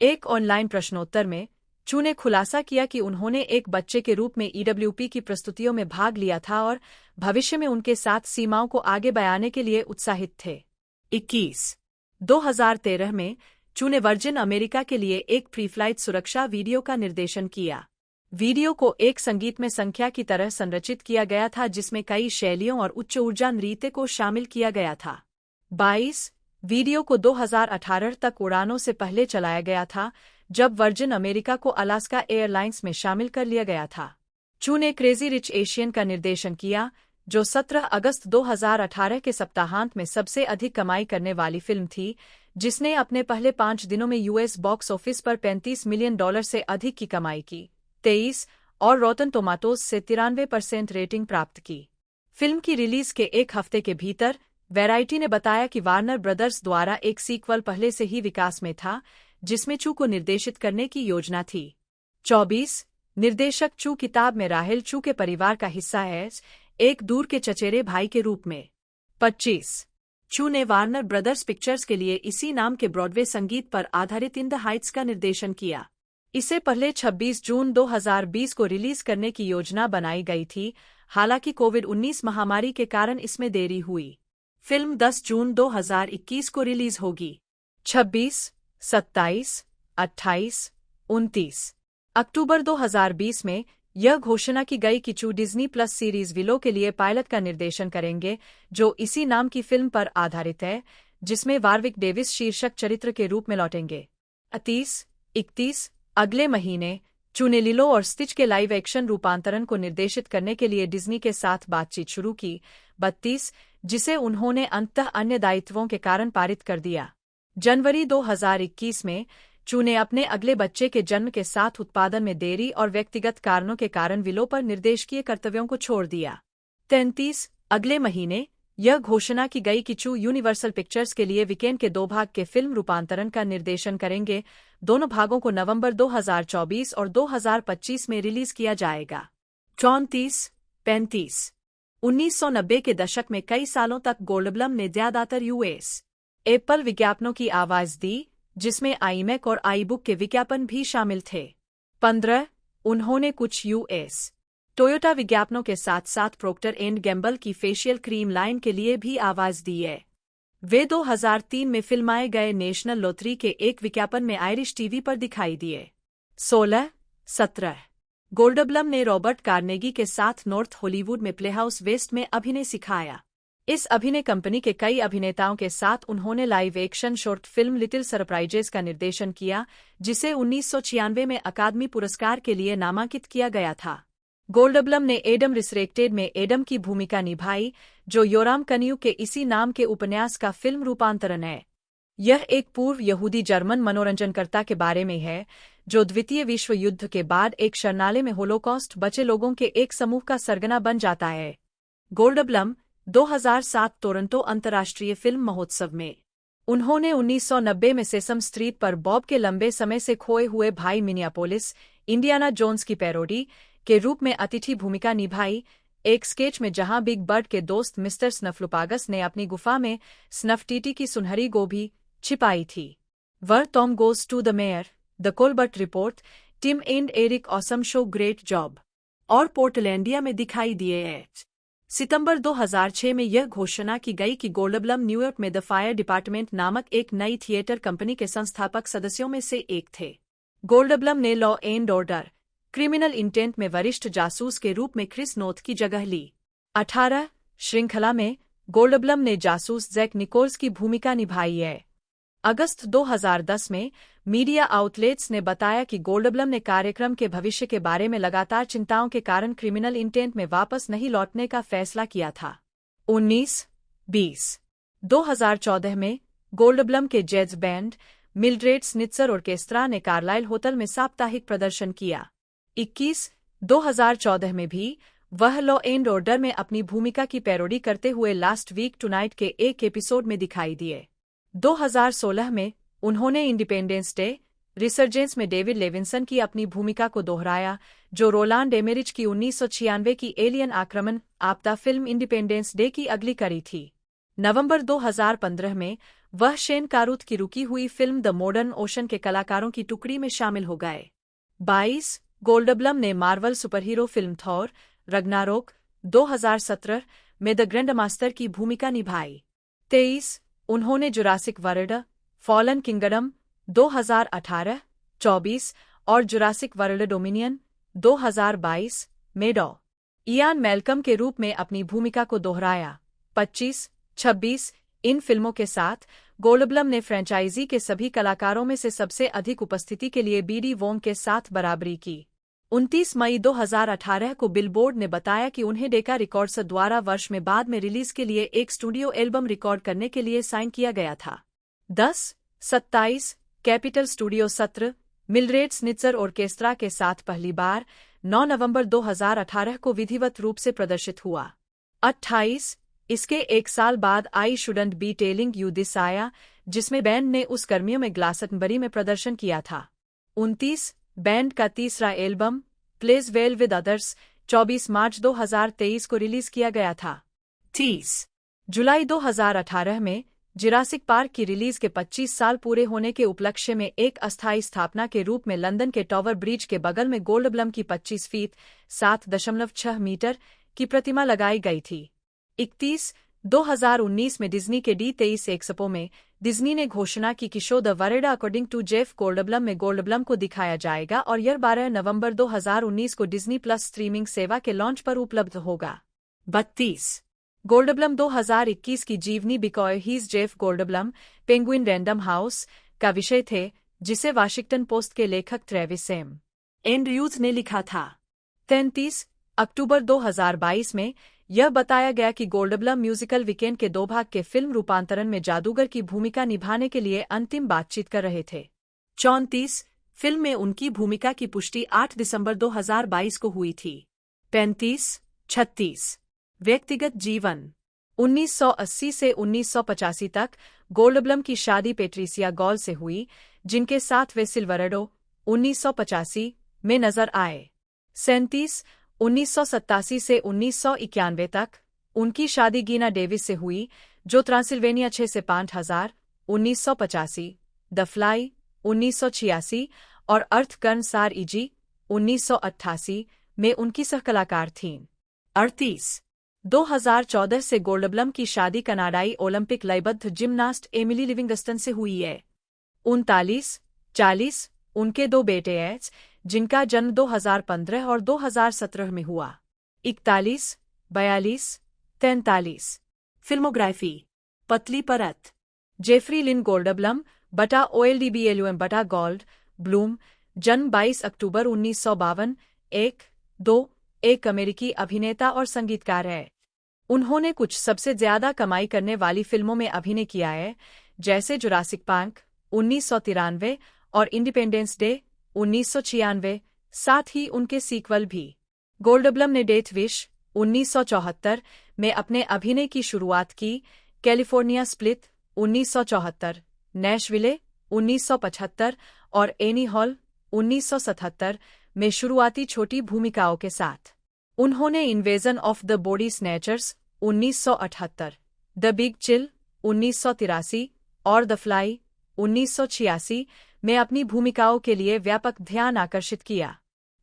एक ऑनलाइन प्रश्नोत्तर में चू ने खुलासा किया कि उन्होंने एक बच्चे के रूप में EWP की प्रस्तुतियों में भाग लिया था और भविष्य में उनके साथ सीमाओं को आगे बढ़ाने के लिए उत्साहित थे। 21 2013 में चू ने वर्जिन अमेरिका के लिए एक प्री-फ्लाइट सुरक्षा वीडियो का निर्देशन किया। वीडियो को एक संगीत में संख्या की तरह संरचित किया गया था जिसमें कई शैलियों और उच्च ऊर्जा नृत्य को शामिल किया गया था। 22 वीडियो को 2018 तक उड़ानों से पहले चलाया गया था जब वर्जिन अमेरिका को अलास्का एयरलाइंस में शामिल कर लिया गया था। चू ने क्रेजी रिच एशियन का निर्देशन किया, जो 17 अगस्त 2018 के सप्ताहांत में सबसे अधिक कमाई करने वाली फिल्म थी, जिसने अपने पहले 5 दिनों में US बॉक्स ऑफिस पर $35 मिलियन से अधिक की कमाई की, 23 और रॉटन टोमाटोज से 93% रेटिंग प्राप्त की। फिल्म की रिलीज के एक हफ्ते के भीतर वैराइटी ने बताया कि वार्नर ब्रदर्स द्वारा एक सीक्वल पहले से ही विकास में था, जिसमें चू को निर्देशित करने की योजना थी। 24 निर्देशक चू किताब में राहेल चू के परिवार का हिस्सा है, एक दूर के चचेरे भाई के रूप में। 25 चू ने वार्नर ब्रदर्स पिक्चर्स के लिए इसी नाम के ब्रॉडवे संगीत पर आधारित इन द हाइट्स का निर्देशन किया। इसे पहले 26 जून 2020 को रिलीज करने की योजना बनाई गई थी, हालांकि कोविड-19 महामारी के कारण इसमें देरी हुई। फिल्म 10 जून 2021 को रिलीज होगी। 26, 27, 28, 29 अक्टूबर 2020 में यह घोषणा की गई कि चू डिज्नी प्लस सीरीज विलो के लिए पायलट का निर्देशन करेंगे, जो इसी नाम की फिल्म पर आधारित है, जिसमें वारविक डेविस शीर्षक चरित्र के रूप में लौटेंगे। 30, 31 अगले महीने चू ने लिलो और स्टिच के लाइव एक्शन रूपांतरण को निर्देशित करने के लिए डिज्नी के साथ बातचीत शुरू की। 32 जिसे उन्होंने अंततः अन्य दायित्वों के कारण पारित कर दिया। जनवरी 2021 में चू ने अपने अगले बच्चे के जन्म के साथ उत्पादन में देरी और व्यक्तिगत कारणों के कारण विलो पर निर्देशकीय कर्तव्यों को छोड़ दिया। 33 अगले महीने यह घोषणा की गई कि चू यूनिवर्सल पिक्चर्स के लिए वीकेंड के 2 भाग के फिल्म रूपांतरण का निर्देशन करेंगे। दोनों भागों को नवंबर 2024 और 2025 में रिलीज किया जाएगा। 34 35 1990 के दशक में कई सालों तक गोल्डब्लम ने ज्यादातर US एप्पल विज्ञापनों की आवाज दी, जिसमें आईमैक और आईबुक के विज्ञापन भी शामिल थे। 15 उन्होंने कुछ यूएस टोयोटा विज्ञापनों के साथ साथ प्रोक्टर एंड गैम्बल की फेशियल क्रीम लाइन के लिए भी आवाज दी है। वे 2003 में फिल्माए गए नेशनल लॉटरी के एक विज्ञापन में आयरिश टीवी पर दिखाई दिए। 16-17 गोल्डब्लम ने रॉबर्ट कार्नेगी के साथ नॉर्थ हॉलीवुड में प्लेहाउस वेस्ट में अभिनय सिखाया। इस अभिनय कंपनी के कई अभिनेताओं के साथ उन्होंने live action short film little surprises का निर्देशन किया, जिसे 1996 में अकादमी पुरस्कार के लिए नामांकित किया गया था। गोल्डब्लम ने एडम रिसरेक्टेड में एडम की भूमिका निभाई, जो योराम कनियू के इसी नाम के उपन्यास का फिल्म रूपांतरण है। यह एक पूर्व यहूदी जर्मन मनोरंजनकर्ता के बारे में है, जो द्वितीय विश्व युद्ध के बाद एक शरणालय में होलोकॉस्ट बचे लोगों के एक समूह का सरगना बन जाता है। गोल्डब्लम 2007 टोरंटो अंतर्राष्ट्रीय फिल्म महोत्सव में उन्होंने 1990 में सेसम स्ट्रीट पर बॉब के लंबे समय से खोए हुए भाई मिनियापोलिस, इंडियाना जोन्स की पैरोडी के रूप में अतिथि भूमिका निभाई, एक स्केच में जहां बिग बर्ड के दोस्त मिस्टर स्नफलुपागस ने अपनी गुफा में स्नफटीटी की सुनहरी गोभी छिपाई थी। वर Tom goes to the mayor, the Colbert report, Tim and Eric awesome show great job और पोर्टलैंडिया में दिखाई दिए हैं। सितंबर 2006 में यह घोषणा की गई कि गोल्डब्लम न्यूयॉर्क में द फायर डिपार्टमेंट नामक एक नई थिएटर कंपनी के संस्थापक सदस्यों में से एक थे। गोल्डब्लम ने law and order criminal intent में वरिष्ठ जासूस के रूप में क्रिस नोथ की जगह ली। 18 श्रृंखला में गोल्डब्लम ने जासूस जैक निकोल्स की भूमिका निभाई है। अगस्त 2010 में मीडिया आउटलेट्स ने बताया कि गोल्डब्लम ने कार्यक्रम के भविष्य के बारे में लगातार चिंताओं के कारण क्रिमिनल इंटेंट में वापस नहीं लौटने का फैसला किया था। 19-20 2014 में गोल्डब्लम के जैज बैंड मिल्ड्रेड स्नित्जर ऑर्केस्ट्रा ने कार्लाइल होटल में साप्ताहिक प्रदर्शन किया। 21 2014 में भी वह लॉ एंड ऑर्डर में अपनी भूमिका की पैरोडी करते हुए लास्ट वीक टुनाइट के एक एपिसोड में दिखाई दिए। 2016 में उन्होंने इंडिपेंडेंस डे रिसर्जेंस में डेविड लेविंसन की अपनी भूमिका को दोहराया, जो रोलांड एमेरिच की 1996 की एलियन आक्रमण आपदा फिल्म इंडिपेंडेंस डे की अगली कड़ी थी। नवंबर 2015 में वह शेन कारूथ की रुकी हुई फिल्म द मॉडर्न ओशन के कलाकारों की टुकड़ी में शामिल हो गए। 22 गोल्डब्लम ने Marvel superhero film Thor Ragnarok 2017 में द ग्रैंडमास्टर की भूमिका निभाई। 23 उन्होंने जुरासिक वर्ल्ड फॉलन किंगडम 2018, 24 और जुरासिक वर्ल्ड डोमिनियन 2022 में डॉ. इयान मैल्कम के रूप में अपनी भूमिका को दोहराया। 25-26 इन फिल्मों के साथ गोल्डब्लम ने फ्रेंचाइजी के सभी कलाकारों में से सबसे अधिक उपस्थिति के लिए बीडी वोंग के साथ बराबरी की। 29 मई 2018 को बिलबोर्ड ने बताया कि उन्हें डेका रिकॉर्ड्स द्वारा वर्ष में बाद में रिलीज के लिए एक स्टूडियो एल्बम रिकॉर्ड करने के लिए साइन किया गया था। 10-27 कैपिटल स्टूडियो सत्र मिल्ड्रेड स्नित्जर ऑर्केस्ट्रा के साथ पहली बार 9 नवंबर 2018 को विधिवत रूप से प्रदर्शित हुआ। 28 इसके एक साल बाद I shouldn't be telling you this आया, जिसमें बैंड ने उस गर्मियों में ग्लासटनबरी में प्रदर्शन किया था। 29 बैंड का तीसरा album pledge well with others 24 मार्च 2023 को रिलीज किया गया था। 30 जुलाई 2018 में जुरासिक पार्क की रिलीज के 25 साल पूरे होने के उपलक्ष्य में एक अस्थायी स्थापना के रूप में लंदन के टॉवर ब्रिज के बगल में गोल्डब्लम की 25 फीट 7.6 मीटर की प्रतिमा लगाई गई थी। 31 2019 में डिज्नी के D23 एक्सपो में डिज्नी ने घोषणा की कि show the world according to Jeff Goldblum में गोल्डब्लम को दिखाया जाएगा और यह 12 नवंबर 2019 को डिज्नी प्लस स्ट्रीमिंग सेवा के लॉन्च पर उपलब्ध होगा। 32 गोल्डब्लम 2021 की जीवनी because he's Jeff Goldblum Penguin Random House का विषय थे, जिसे वाशिंगटन पोस्ट के लेखक ट्रेविस एम. एंड्रयूज ने लिखा था। 33 अक्टूबर 2022 में यह बताया गया कि गोल्डब्लम म्यूजिकल वीकेंड के 2 भाग के फिल्म रूपांतरण में जादूगर की भूमिका निभाने के लिए अंतिम बातचीत कर रहे थे। 34 फिल्म में उनकी भूमिका की पुष्टि 8 दिसंबर 2022 को हुई थी। 35-36 व्यक्तिगत जीवन 1980 से 1985 तक गोल्डब्लम की शादी पेट्रिसिया गॉल से हुई, जिनके साथ वे सिल्वरेडो 1985 में नजर आए। 37 1987 से 1991 तक उनकी शादी गीना डेविस से हुई, जो ट्रांसिल्वेनिया 6 से 5000 1985 द फ्लाई 1986 और अर्थगन सार इजी 1988 में उनकी सहकलाकार थीं। 38 2014 से गोल्डब्लम की शादी कनाडाई ओलंपिक लयबद्ध जिमनास्ट एमिली लिविंगस्टन से हुई है। 39 40 उनके दो बेटे हैं जिनका जन्म 2015 और 2017 में हुआ। 41 42 43 फिल्मोग्राफी पतली परत जेफरी लिन गोल्डब्लम बटा OLDBLUM बटा गोल्ड ब्लूम जन्म 22 अक्टूबर 1952 एक अमेरिकी अभिनेता और संगीतकार है। उन्होंने कुछ सबसे ज्यादा कमाई करने वाली फिल्मों में अभिनय किया है, जैसे जुरासिक पार्क 1993 और इंडिपेंडेंस डे 1996, साथ ही उनके सीक्वल भी। गोल्डब्लम ने डेथ विश 1974 में अपने अभिनय की शुरुआत की, कैलिफोर्निया स्प्लिट 1974, नैशविले 1975 और एनी हॉल 1977 में शुरुआती छोटी भूमिकाओं के साथ। उन्होंने invasion of the body snatchers 1978, the big chill 1983 और द फ्लाई 1986 में अपनी भूमिकाओं के लिए व्यापक ध्यान आकर्षित किया।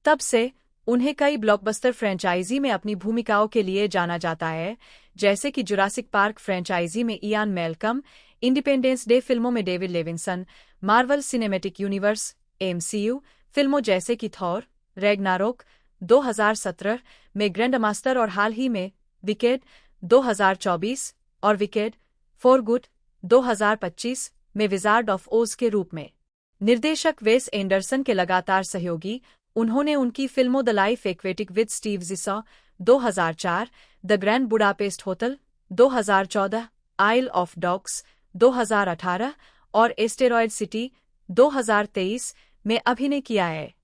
तब से उन्हें कई ब्लॉकबस्टर फ्रेंचाइजी में अपनी भूमिकाओं के लिए जाना जाता है, जैसे कि जुरासिक पार्क फ्रेंचाइजी में इयान मैल्कम, इंडिपेंडेंस डे फिल्मों में David Levinson, Marvel cinematic universe MCU फिल्मों जैसे कि थॉर रैग्नारोक 2017 में ग्रैंडमास्टर और हाल ही में विकेड 2024 और विकेड फॉर गुड 2025 में विजार्ड ऑफ ओज के रूप में। निर्देशक वेस एंडरसन के लगातार सहयोगी, उन्होंने उनकी फिल्मों the life aquatic with Steve Zissou 2004, the grand Budapest hotel 2014, isle of dogs 2018 और एस्टेरॉयड सिटी 2023 में अभिनय किया है।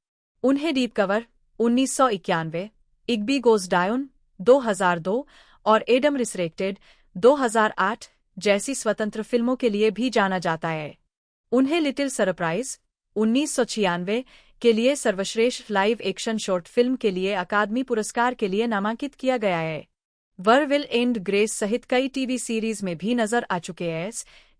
उन्हें डीप कवर 1991, इग्बी गोज डाउन 2002 और एडम रिसरेक्टेड 2008 जैसी स्वतंत्र फिल्मों के लिए भी जाना जाता है। उन्हें लिटिल सरप्राइज 1996 के लिए सर्वश्रेष्ठ लाइव एक्शन शॉर्ट फिल्म के लिए अकादमी पुरस्कार के लिए नामांकित किया गया है। वर विल एंड ग्रेस सहित कई टीवी सीरीज में भी नजर आ चुके हैं,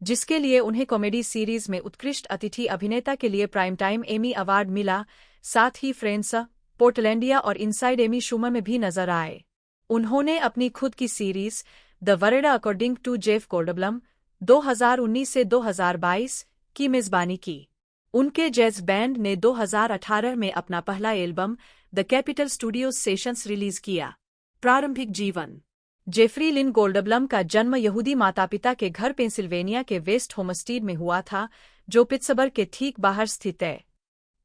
जिसके लिए उन्हें कॉमेडी सीरीज में उत्कृष्ट अतिथि अभिनेता के लिए प्राइम टाइम एमी अवार्ड मिला। साथ ही फ्रेंड्स, पोर्टलैंडिया और इनसाइड एमी शूमर में भी नजर आए। उन्होंने अपनी खुद की series the world according to Jeff Goldblum 2019 से 2022 की मेजबानी की। उनके जैज बैंड ने 2018 में अपना पहला album the capital studios sessions release किया। प्रारंभिक जीवन जेफरी लिन गोल्डब्लम का जन्म यहूदी माता-पिता के घर पेंसिल्वेनिया के वेस्ट होमस्टीड में हुआ था, जो पिट्सबर्ग के ठीक बाहर स्थित है।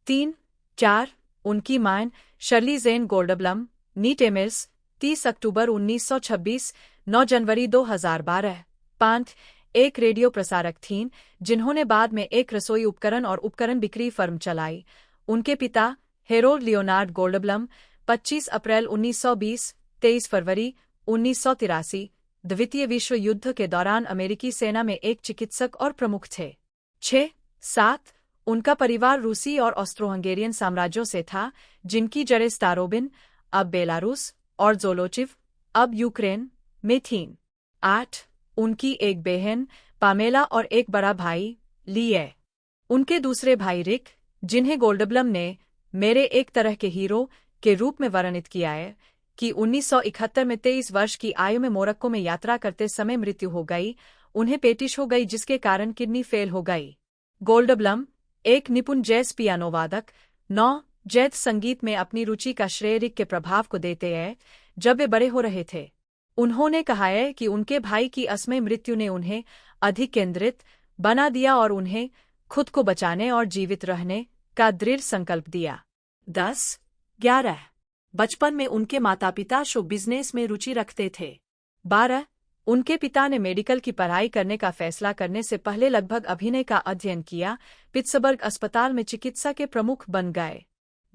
3-4 उनकी मां शर्ली ज़ेन गोल्डब्लम नीट एमिल्स 30 अक्टूबर 1926, 9 जनवरी 2012। 5 एक रेडियो प्रसारक थीं, जिन्होंने बाद में एक रसोई उपकरण और उपकरण बिक्री फर्म चलाई। उनके पिता हेरोल्ड लियोनार्ड गोल्डब्लम 25 अप्रैल 1920, 23 फरवरी 1983 द्वितीय विश्व युद्ध के दौरान अमेरिकी सेना में एक चिकित्सक और प्रमुख थे। 6-7 उनका परिवार रूसी और ऑस्ट्रो हंगेरियन साम्राज्यों से था, जिनकी जड़ें स्तारोबिन अब बेलारूस और जोलोचिव अब यूक्रेन में थीं। 8 उनकी एक बहन पामेला और एक बड़ा भाई ली है। उनके दूसरे भाई रिक, जिन्हें गोल्डब्लम ने मेरे एक तरह के हीरो के रूप में वर्णित किया है, कि 1971 में 23 वर्ष की आयु में मोरक्को में यात्रा करते समय मृत्यु हो गई। उन्हें पेटिश हो गई, जिसके कारण किडनी फेल हो गई। गोल्डब्लम एक निपुण जैज पियानो वादक। 9 जैज संगीत में अपनी रुचि का श्रेय रिक के प्रभाव को देते हैं, जब वे बड़े हो रहे थे। उन्होंने कहा है कि उनके भाई की असमय मृत्यु ने उन्हें अधिक केंद्रित बना दिया और उन्हें खुद को बचाने और जीवित रहने का दृढ़ संकल्प दिया। 10-11 बचपन में उनके माता पिता शो बिजनेस में रुचि रखते थे। 12 उनके पिता ने मेडिकल की पढ़ाई करने का फैसला करने से पहले लगभग अभिनय का अध्ययन किया। पिट्सबर्ग अस्पताल में चिकित्सा के प्रमुख बन गए।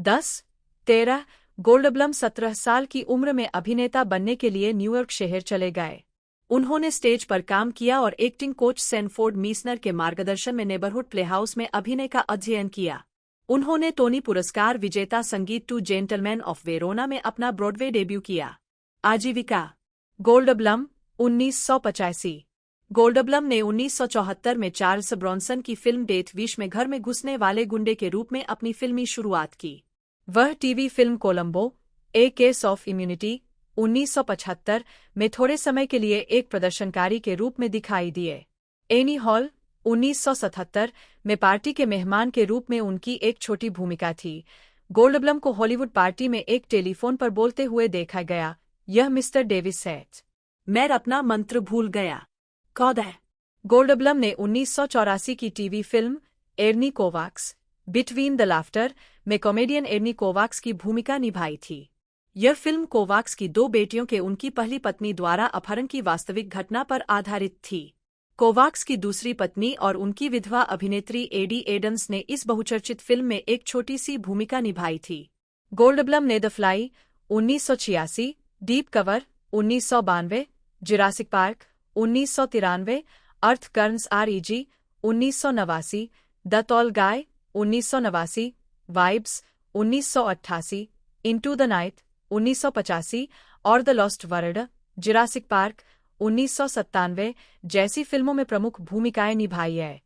10-13 गोल्डब्लम 17 साल की उम्र में अभिनेता बनने के लिए न्यूयॉर्क शहर चले गए। उन्होंने स्टेज पर काम किया और एक्टिंग कोच सैनफोर्ड मीसनर के मार्गदर्शन में नेबरहुड प्लेहाउस में अभिनय का अध्ययन किया। उन्होंने टोनी पुरस्कार विजेता संगीत टू जेंटलमैन ऑफ वेरोना में अपना ब्रॉडवे डेब्यू किया। आजीविका गोल्डब्लम 1985 गोल्डब्लम ने 1974 में चार्ल्स ब्रॉनसन की फिल्म डेथ विश में घर में घुसने वाले गुंडे के रूप में अपनी फिल्मी शुरुआत की। वह TV film Colombo A case of immunity 1975 में थोड़े समय के लिए एक प्रदर्शनकारी के रूप में दिखाई दिए। एनी हॉल 1977 में पार्टी के मेहमान के रूप में उनकी एक छोटी भूमिका थी। गोल्डब्लम को हॉलीवुड पार्टी में एक टेलीफोन पर बोलते हुए देखा गया, यह मिस्टर डेविस है। मैं अपना मंत्र भूल गया। कौन है? गोल्डब्लम ने 1984 की TV film Ernie Kovacs between the laughter में कॉमेडियन एर्नी कोवाक्स की भूमिका निभाई थी। यह फिल्म कोवाक्स की दो बेटियों के उनकी पहली पत्नी द्वारा अपहरण की वास्तविक घटना पर आधारित थी। कोवाक्स की दूसरी पत्नी और उनकी विधवा अभिनेत्री एडी एडम्स ने इस बहुचर्चित फिल्म में एक छोटी सी भूमिका निभाई थी। गोल्डब्लम ने the fly 1986, deep cover 1992, Jurassic park 1993, earth girls REG 1989, the tall guy 1989, vibes 1988, into the night 1985 और the lost world Jurassic park 1997 जैसी फिल्मों में प्रमुख भूमिकाएं निभाई है।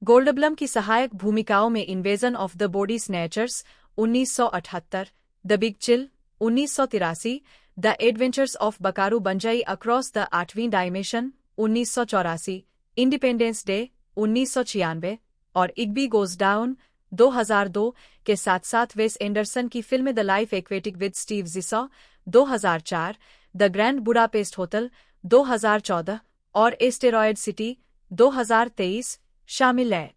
गोल्डब्लम की सहायक भूमिकाओं में invasion of the body snatchers 1978, the big chill 1983, the adventures of Buckaroo Banzai across the 8वीं डायमेंशन 1984, इंडिपेंडेंस डे 1996 और इग्बी गोज डाउन 2002 के साथ साथ वेस एंडरसन की film the life aquatic with Steve Zissou 2004, the grand Budapest hotel 2014 और asteroid city 2023 शामिल है।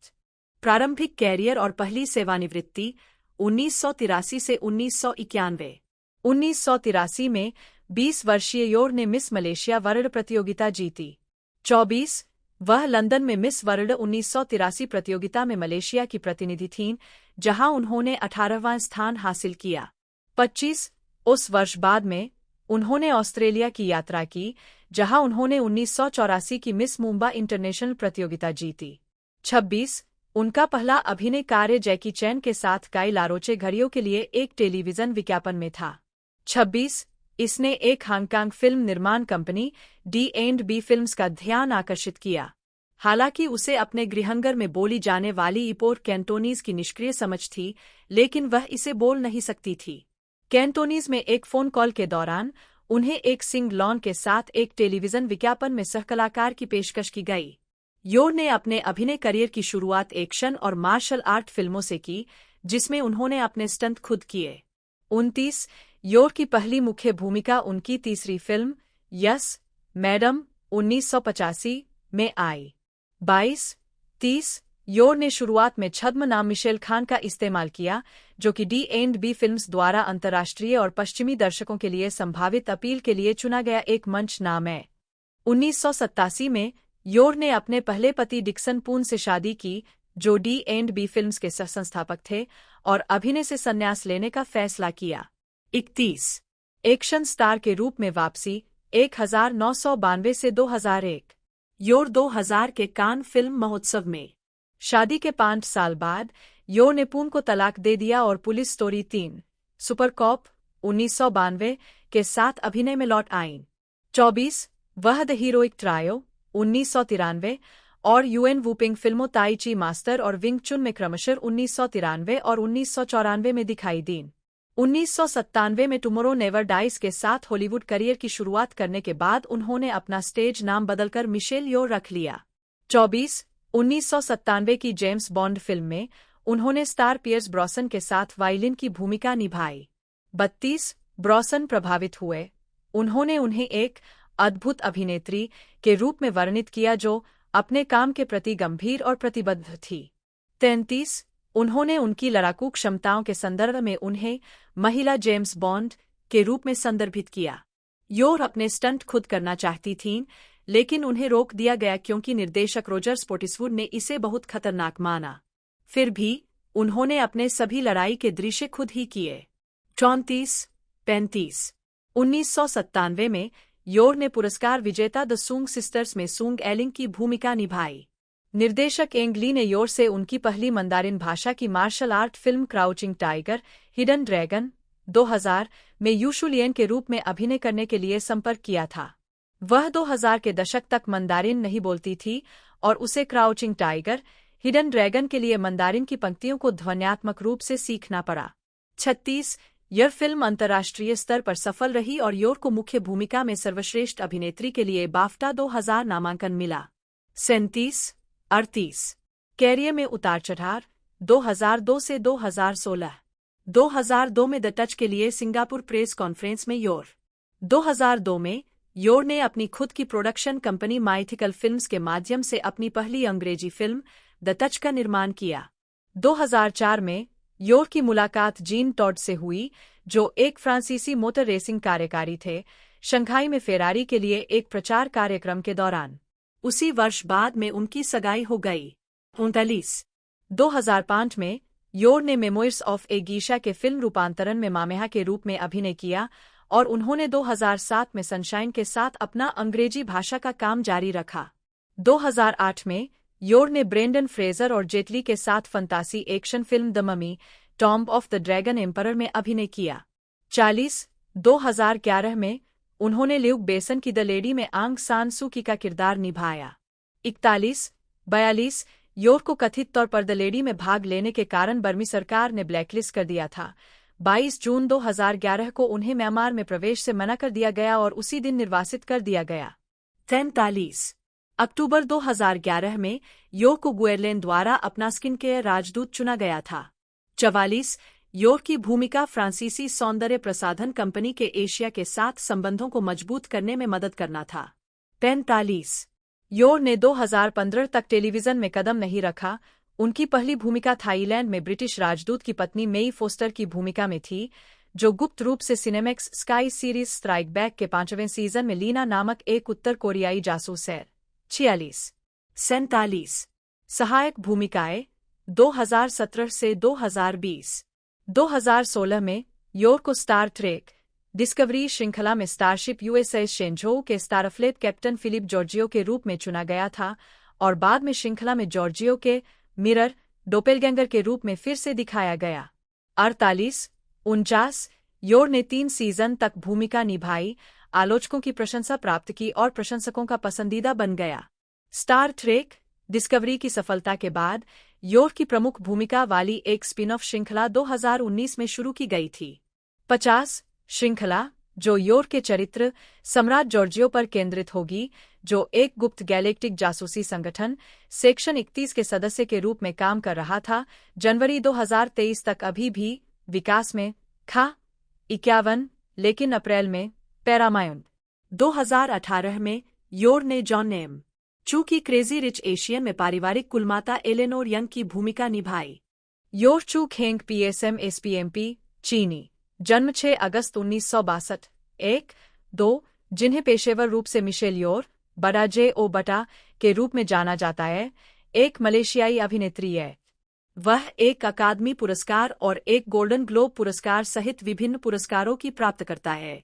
प्रारंभिक कैरियर और पहली सेवानिवृत्ति 1983 से 1991। 1983 में 20 वर्षीय योर ने मिस मलेशिया वर्ल्ड प्रतियोगिता जीती। 24 वह लंदन में मिस वर्ल्ड 1983 प्रतियोगिता में मलेशिया की प्रतिनिधि थीं, जहां उन्होंने 18वां स्थान हासिल किया। 25 उस वर्ष बाद में उन्होंने ऑस्ट्रेलिया की यात्रा की, जहां उन्होंने 1984 की मिस मुंबई इंटरनेशनल प्रतियोगिता जीती। 26 उनका पहला अभिनय कार्य जैकी चैन के साथ काई लारोचे घड़ियों के लिए एक टेलीविजन विज्ञापन में था। 26 इसने एक हांगकांग फिल्म निर्माण कंपनी D&B फिल्म्स का ध्यान आकर्षित किया। हालांकि उसे अपने गृहनगर में बोली जाने वाली इपोर कैंटोनीज की निष्क्रिय समझ थी, लेकिन वह इसे बोल नहीं सकती थी। कैंटोनीज में एक फोन कॉल के दौरान उन्हें एक सिंग लॉन के साथ एक टेलीविजन विज्ञापन में सहकलाकार की पेशकश की गई। योर ने अपने अभिनय करियर की शुरुआत एक्शन और मार्शल आर्ट फिल्मों से की, जिसमें उन्होंने अपने स्टंट खुद किए। 29 योर की पहली मुख्य भूमिका उनकी तीसरी फिल्म यस मैडम 1985 में आई। 22-30 योर ने शुरुआत में छद्म नाम मिशेल खान का इस्तेमाल किया, जो कि D&B फिल्म्स द्वारा अंतर्राष्ट्रीय और पश्चिमी दर्शकों के लिए संभावित अपील के लिए चुना गया एक मंच नाम है। 1987 में योर ने अपने पहले पति डिक्सन पून से शादी की, जो D&B फिल्म्स के सह-संस्थापक थे, और अभिनय से संन्यास लेने का फैसला किया। 31 एक्शन स्टार के रूप में वापसी 1992 से 2001। योर 2000 के कान फिल्म महोत्सव में शादी के 5 साल बाद योर ने पून को तलाक दे दिया और पुलिस स्टोरी 3 सुपर कॉप 1992 के साथ अभिनय में लौट आईं। 24 वह द हीरोइक ट्रायो 1993 और यूएन वूपिंग फिल्मों ताई ची मास्टर और विंग चुन में क्रमशः 1993 और 1994 में दिखाई दीं। 1997 में टुमारो नेवर डाइज के साथ हॉलीवुड करियर की शुरुआत करने के बाद उन्होंने अपना स्टेज नाम बदलकर मिशेल योर रख लिया। 24 1997 की जेम्स बॉन्ड फिल्म में उन्होंने स्टार पियर्स ब्रॉसन के साथ वायलिन की भूमिका निभाई। 32 ब्रॉसन प्रभावित हुए। उन्होंने उन्हें एक अद्भुत अभिनेत्री के रूप में वर्णित किया जो अपने काम के प्रति गंभीर और प्रतिबद्ध थी। 33 उन्होंने उनकी लड़ाकू क्षमताओं के संदर्भ में उन्हें महिला जेम्स बॉन्ड के रूप में संदर्भित किया। योर अपने स्टंट खुद करना चाहती थीं, लेकिन उन्हें रोक दिया गया क्योंकि निर्देशक रोजर स्पोर्टिसवुड ने इसे बहुत खतरनाक माना। फिर भी उन्होंने अपने सभी लड़ाई के दृश्य खुद ही किए। 34-35 1997 में योर ने पुरस्कार विजेता द सूंग सिस्टर्स में सूंग एलिंग की भूमिका निभाई। निर्देशक एंग ली ने योर से उनकी पहली मंदारिन भाषा की martial art film crouching tiger hidden dragon 2000 में यू शुलियन के रूप में अभिनय करने के लिए संपर्क किया था। वह 2000 के दशक तक मंदारिन नहीं बोलती थी और उसे क्राउचिंग टाइगर, हिडन ड्रैगन के लिए मंदारिन की पंक्तियों को ध्वन्यात्मक रूप से सीखना पड़ा। 36 यह फिल्म अंतर्राष्ट्रीय स्तर पर सफल रही और योर को मुख्य भूमिका में सर्वश्रेष्ठ अभिनेत्री के लिए बाफ्टा 2000 नामांकन मिला। 37 38 कैरियर में उतार चढ़ाव 2002 से 2016। 2002 में द टच के लिए सिंगापुर प्रेस कॉन्फ्रेंस में योर। 2002 में योर ने अपनी खुद की प्रोडक्शन कंपनी माइथिकल फिल्म्स के माध्यम से अपनी पहली अंग्रेजी फिल्म द टच का निर्माण किया। 2004 में योर की मुलाकात जीन टॉड से हुई, जो एक फ्रांसीसी मोटर रेसिंग कार्यकारी थे, शंघाई में फेरारी के लिए एक प्रचार कार्यक्रम के दौरान। उसी वर्ष बाद में उनकी सगाई हो गई। 39 2005 में योर ने मेमोइर्स ऑफ ए गीशा के फिल्म रूपांतरण में मामेहा के रूप में अभिनय किया और उन्होंने 2007 में सनशाइन के साथ अपना अंग्रेजी भाषा का काम जारी रखा। 2008 में योर ने ब्रेंडन फ्रेजर और जेटली के साथ फंतासी action film the mummy tomb of the dragon emperor में अभिनय किया। 40 2011 में उन्होंने ल्यूक बेसन की द लेडी में आंग सान सू की का किरदार निभाया। 41 42 योर को कथित तौर पर द लेडी में भाग लेने के कारण बर्मी सरकार ने ब्लैकलिस्ट कर दिया था। 22 जून 2011 को उन्हें म्यांमार में प्रवेश से मना कर दिया गया और उसी दिन निर्वासित कर दिया गया। 43 अक्टूबर 2011 में योर को गुएरलेन द्वारा अपना स्किन केयर राजदूत चुना गया था। 44 योर की भूमिका फ्रांसीसी सौंदर्य प्रसाधन कंपनी के एशिया के साथ संबंधों को मजबूत करने में मदद करना था। 45 योर ने 2015 तक टेलीविजन में कदम नहीं रखा। उनकी पहली भूमिका थाईलैंड में ब्रिटिश राजदूत की पत्नी मेई फोस्टर की भूमिका में थी, जो गुप्त रूप से Cinemax sky series strike back के 5वें सीजन में लीना नामक एक उत्तर कोरियाई जासूस है। 46 47 सहायक भूमिकाएं 2017 से 2020। 2016 में योर को स्टार ट्रेक डिस्कवरी श्रृंखला में स्टारशिप यूएसएस शेंझोउ के स्टारफ्लेट कैप्टन फिलिप जॉर्जियो के रूप में चुना गया था और बाद में श्रृंखला में जॉर्जियो के मिरर डोपेलगैंगर के रूप में फिर से दिखाया गया। 48 49 योर ने 3 सीजन तक भूमिका निभाई, आलोचकों की प्रशंसा प्राप्त की और प्रशंसकों का पसंदीदा बन गया। स्टार ट्रेक डिस्कवरी की सफलता के बाद योर की प्रमुख भूमिका वाली एक स्पिन ऑफ श्रृंखला 2019 में शुरू की गई थी। 50 श्रृंखला, जो योर के चरित्र सम्राट जॉर्जियो पर केंद्रित होगी, जो एक गुप्त गैलेक्टिक जासूसी संगठन सेक्शन 31 के सदस्य के रूप में काम कर रहा था, जनवरी 2023 तक अभी भी विकास में था। 51 लेकिन अप्रैल में पैरामाउंट 2018 में योर ने जॉन एम चू की क्रेजी रिच एशियन में पारिवारिक कुलमाता एलेनोर यंग की भूमिका निभाई। योर चू खेंग पीएसएम एसपीएमपी चीनी, जन्म 6 अगस्त 1962। 1-2 जिन्हें पेशेवर रूप से मिशेल योर बड़ा जे ओ बटा के रूप में जाना जाता है, एक मलेशियाई अभिनेत्री है। वह एक अकादमी पुरस्कार और एक गोल्डन ग्लोब पुरस्कार सहित विभिन्न पुरस्कारों की प्राप्त करता है।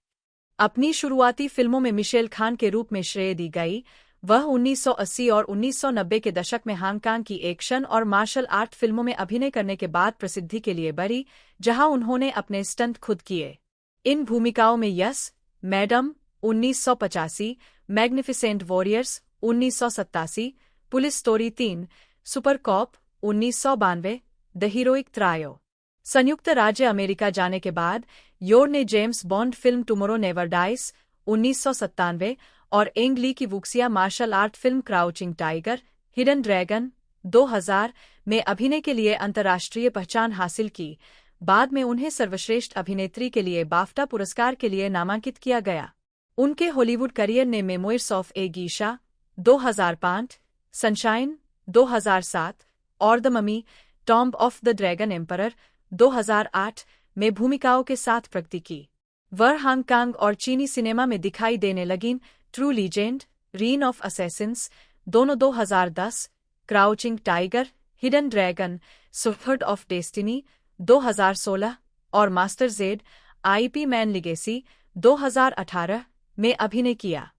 अपनी शुरुआती फिल्मों में मिशेल खान के रूप में श्रेय दी गई। वह 1980 और 1990 के दशक में हांगकांग की एक्शन और मार्शल आर्ट फिल्मों में अभिनय करने के बाद प्रसिद्धि के लिए बढ़ी, जहां उन्होंने अपने स्टंट खुद किए। इन भूमिकाओं में yes madam 1985, magnificent warriors 1987, police story 3, super cop 1992, the heroic trio. संयुक्त राज्य अमेरिका जाने के बाद योर ने James Bond film tomorrow never dies 1997 और एंग ली की wuxia martial art film crouching tiger, hidden dragon 2000 में अभिनय के लिए अंतर्राष्ट्रीय पहचान हासिल की। बाद में उन्हें सर्वश्रेष्ठ अभिनेत्री के लिए बाफ्टा पुरस्कार के लिए नामांकित किया गया। उनके हॉलीवुड करियर ने memoirs of A Geisha 2005, sunshine 2007 और the mummy tomb of the dragon emperor 2008 में भूमिकाओं के साथ प्रगति की। वह हांगकांग और चीनी सिनेमा में दिखाई देने लगीं। True legend, reign of assassins दोनों 2010, crouching tiger, hidden dragon, sword of destiny 2016 और master Z Ip Man legacy 2018 में अभिनय किया।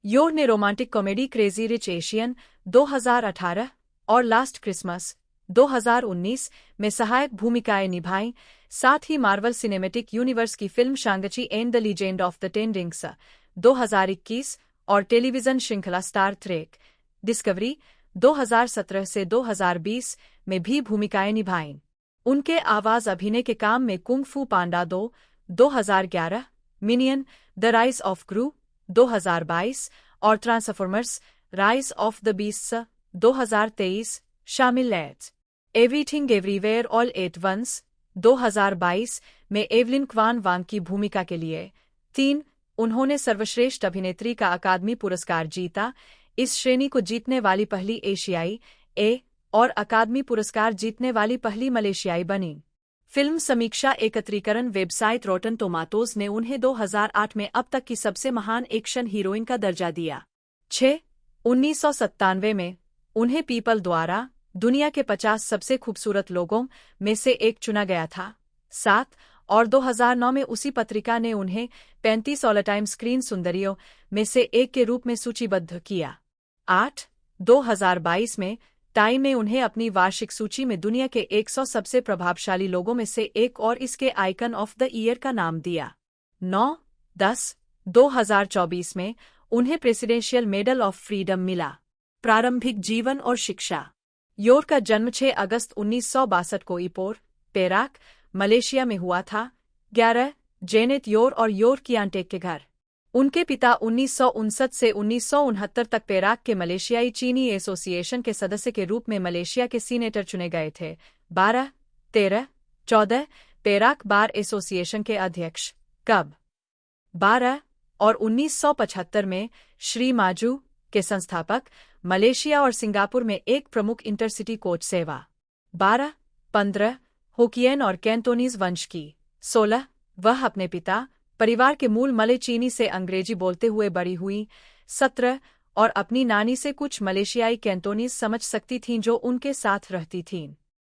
योर ने romantic comedy crazy rich Asian 2018 और लास्ट क्रिसमस 2019 में सहायक भूमिकाएं निभाईं। साथ ही मार्वल सिनेमैटिक यूनिवर्स की film शांगची and the legend of the ten rings 2021 और टेलीविजन श्रृंखला स्टार ट्रेक डिस्कवरी 2017 से 2020 में भी भूमिकाएं निभाईं। उनके आवाज अभिनय के काम में kung fu panda 2 2011, minion the rise of Gru 2022 और transformers rise of the beasts 2023 शामिल हैं। Everything everywhere all at once 2022 में एवलिन क्वान वांग की भूमिका के लिए 3 उन्होंने सर्वश्रेष्ठ अभिनेत्री का अकादमी पुरस्कार जीता। इस श्रेणी को जीतने वाली पहली एशियाई और अकादमी पुरस्कार जीतने वाली पहली मलेशियाई बनी। फिल्म समीक्षा एकत्रीकरण वेबसाइट रॉटन टोमाटोज ने उन्हें 2008 में अब तक की सबसे महान एक्शन हीरोइन का दर्जा दिया। 6 1997 में उन्हें पीपल द्वारा दुनिया के 50 सबसे खूबसूरत लोगों में से एक चुना गया था। 7 और 2009 में उसी पत्रिका ने उन्हें 35 ऑल टाइम स्क्रीन सुंदरियों में से एक के रूप में सूचीबद्ध किया। 8 2022 में टाइम ने उन्हें अपनी वार्षिक सूची में दुनिया के 100 सबसे प्रभावशाली लोगों में से एक और इसके आइकन ऑफ द ईयर का नाम दिया। 9-10 2024 में उन्हें प्रेसिडेंशियल मेडल ऑफ फ्रीडम मिला। प्रारंभिक जीवन और शिक्षा। योर का जन्म 6 अगस्त 1962 को इपोर, पेराक, मलेशिया में हुआ था। 11 जेनेट योर और योर की आंटेक के घर। उनके पिता 1959 से 1969 तक पेराक के मलेशियाई चीनी एसोसिएशन के सदस्य के रूप में मलेशिया के सीनेटर चुने गए थे। 12, 13, 14 पेराक बार एसोसिएशन के अध्यक्ष। कब 12 और 1975 में श्री माजू के संस्थापक। मलेशिया और सिंगापुर में एक प्रमुख इंटरसिटी कोच सेवा। 12, 15 होकियन और कैंटोनीज वंश की। 16 वह अपने पिता परिवार के मूल मले चीनी से अंग्रेजी बोलते हुए बड़ी हुई। 17 और अपनी नानी से कुछ मलेशियाई कैंटोनीज समझ सकती थीं जो उनके साथ रहती थीं।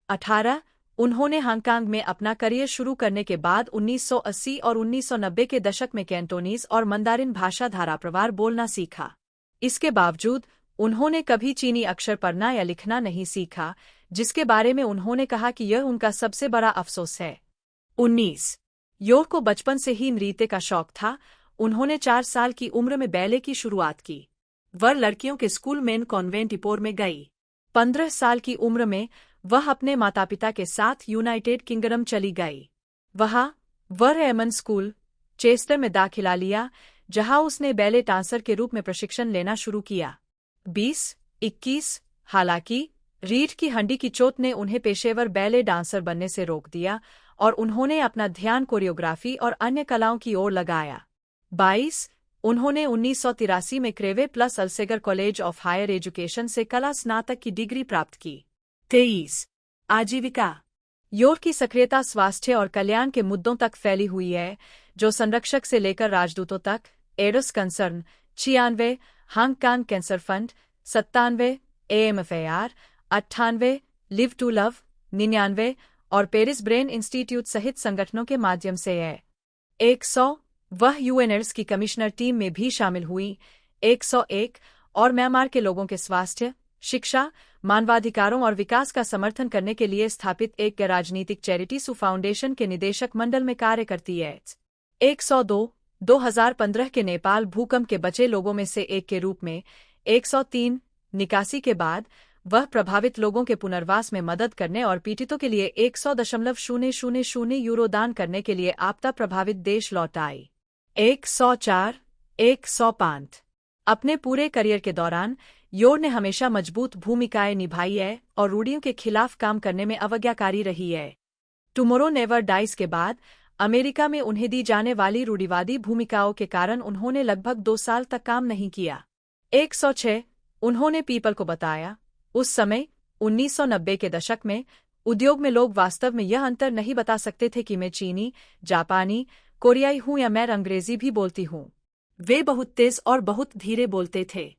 18 उन्होंने हांगकांग में अपना करियर शुरू करने के बाद 1980 और 1990 के दशक में कैंटोनीज और मंदारिन भाषा धाराप्रवार बोलना सीखा। इसके बावजूद उन्होंने कभी चीनी अक्षर पढ़ना या लिखना नहीं सीखा, जिसके बारे में उन्होंने कहा कि यह उनका सबसे बड़ा अफसोस है। 19 योर को बचपन से ही नृत्य का शौक था। उन्होंने 4 साल की उम्र में बैले की शुरुआत की। वह लड़कियों के स्कूल मेन कॉन्वेंट इपोर में गई। 15 साल की उम्र में वह अपने माता पिता के साथ यूनाइटेड किंगडम चली गई। वह रेमन स्कूल चेस्टर में दाखिला लिया, जहां उसने बैले डांसर के रूप में प्रशिक्षण लेना शुरू किया। 20-21 हालांकि रीढ़ की हड्डी की चोट ने उन्हें पेशेवर बैले डांसर बनने से रोक दिया और उन्होंने अपना ध्यान कोरियोग्राफी और अन्य कलाओं की ओर लगाया। 22 उन्होंने 1983 में Crewe plus Alsager college of higher education से कला स्नातक की डिग्री प्राप्त की। 23 आजीविका। योर की सक्रियता स्वास्थ्य और कल्याण के मुद्दों तक फैली हुई है, जो संरक्षक से लेकर राजदूतों तक। AIDS concern 96 Hong Kong cancer fund 97 AMFAR 98 live to love 99 और पेरिस ब्रेन इंस्टीट्यूट सहित संगठनों के माध्यम से है। 100 वह यूएनएड्स की कमिश्नर टीम में भी शामिल हुई। 101 और म्यांमार के लोगों के स्वास्थ्य, शिक्षा, मानवाधिकारों और विकास का समर्थन करने के लिए स्थापित एक गैर राजनीतिक चैरिटी सू फाउंडेशन के निदेशक मंडल में कार्य करती है। 102 2015 के नेपाल भूकंप के बचे लोगों में से एक के रूप में। 103 निकासी के बाद वह प्रभावित लोगों के पुनर्वास में मदद करने और पीड़ितों के लिए 100.000 यूरो दान करने के लिए आपदा प्रभावित देश लौट आई। 104 105 अपने पूरे करियर के दौरान योर ने हमेशा मजबूत भूमिकाएं निभाई है और रूढ़ियों के खिलाफ काम करने में अवज्ञाकारी रही है। टुमोरो नेवर डाइज के बाद अमेरिका में उन्हें दी जाने वाली रूढ़िवादी भूमिकाओं के कारण उन्होंने लगभग 2 साल तक काम नहीं किया। 106 उन्होंने पीपल को बताया, उस समय 1990 के दशक में उद्योग में लोग वास्तव में यह अंतर नहीं बता सकते थे कि मैं चीनी, जापानी, कोरियाई हूं या मैं अंग्रेजी भी बोलती हूं। वे बहुत तेज और बहुत धीरे बोलते थे।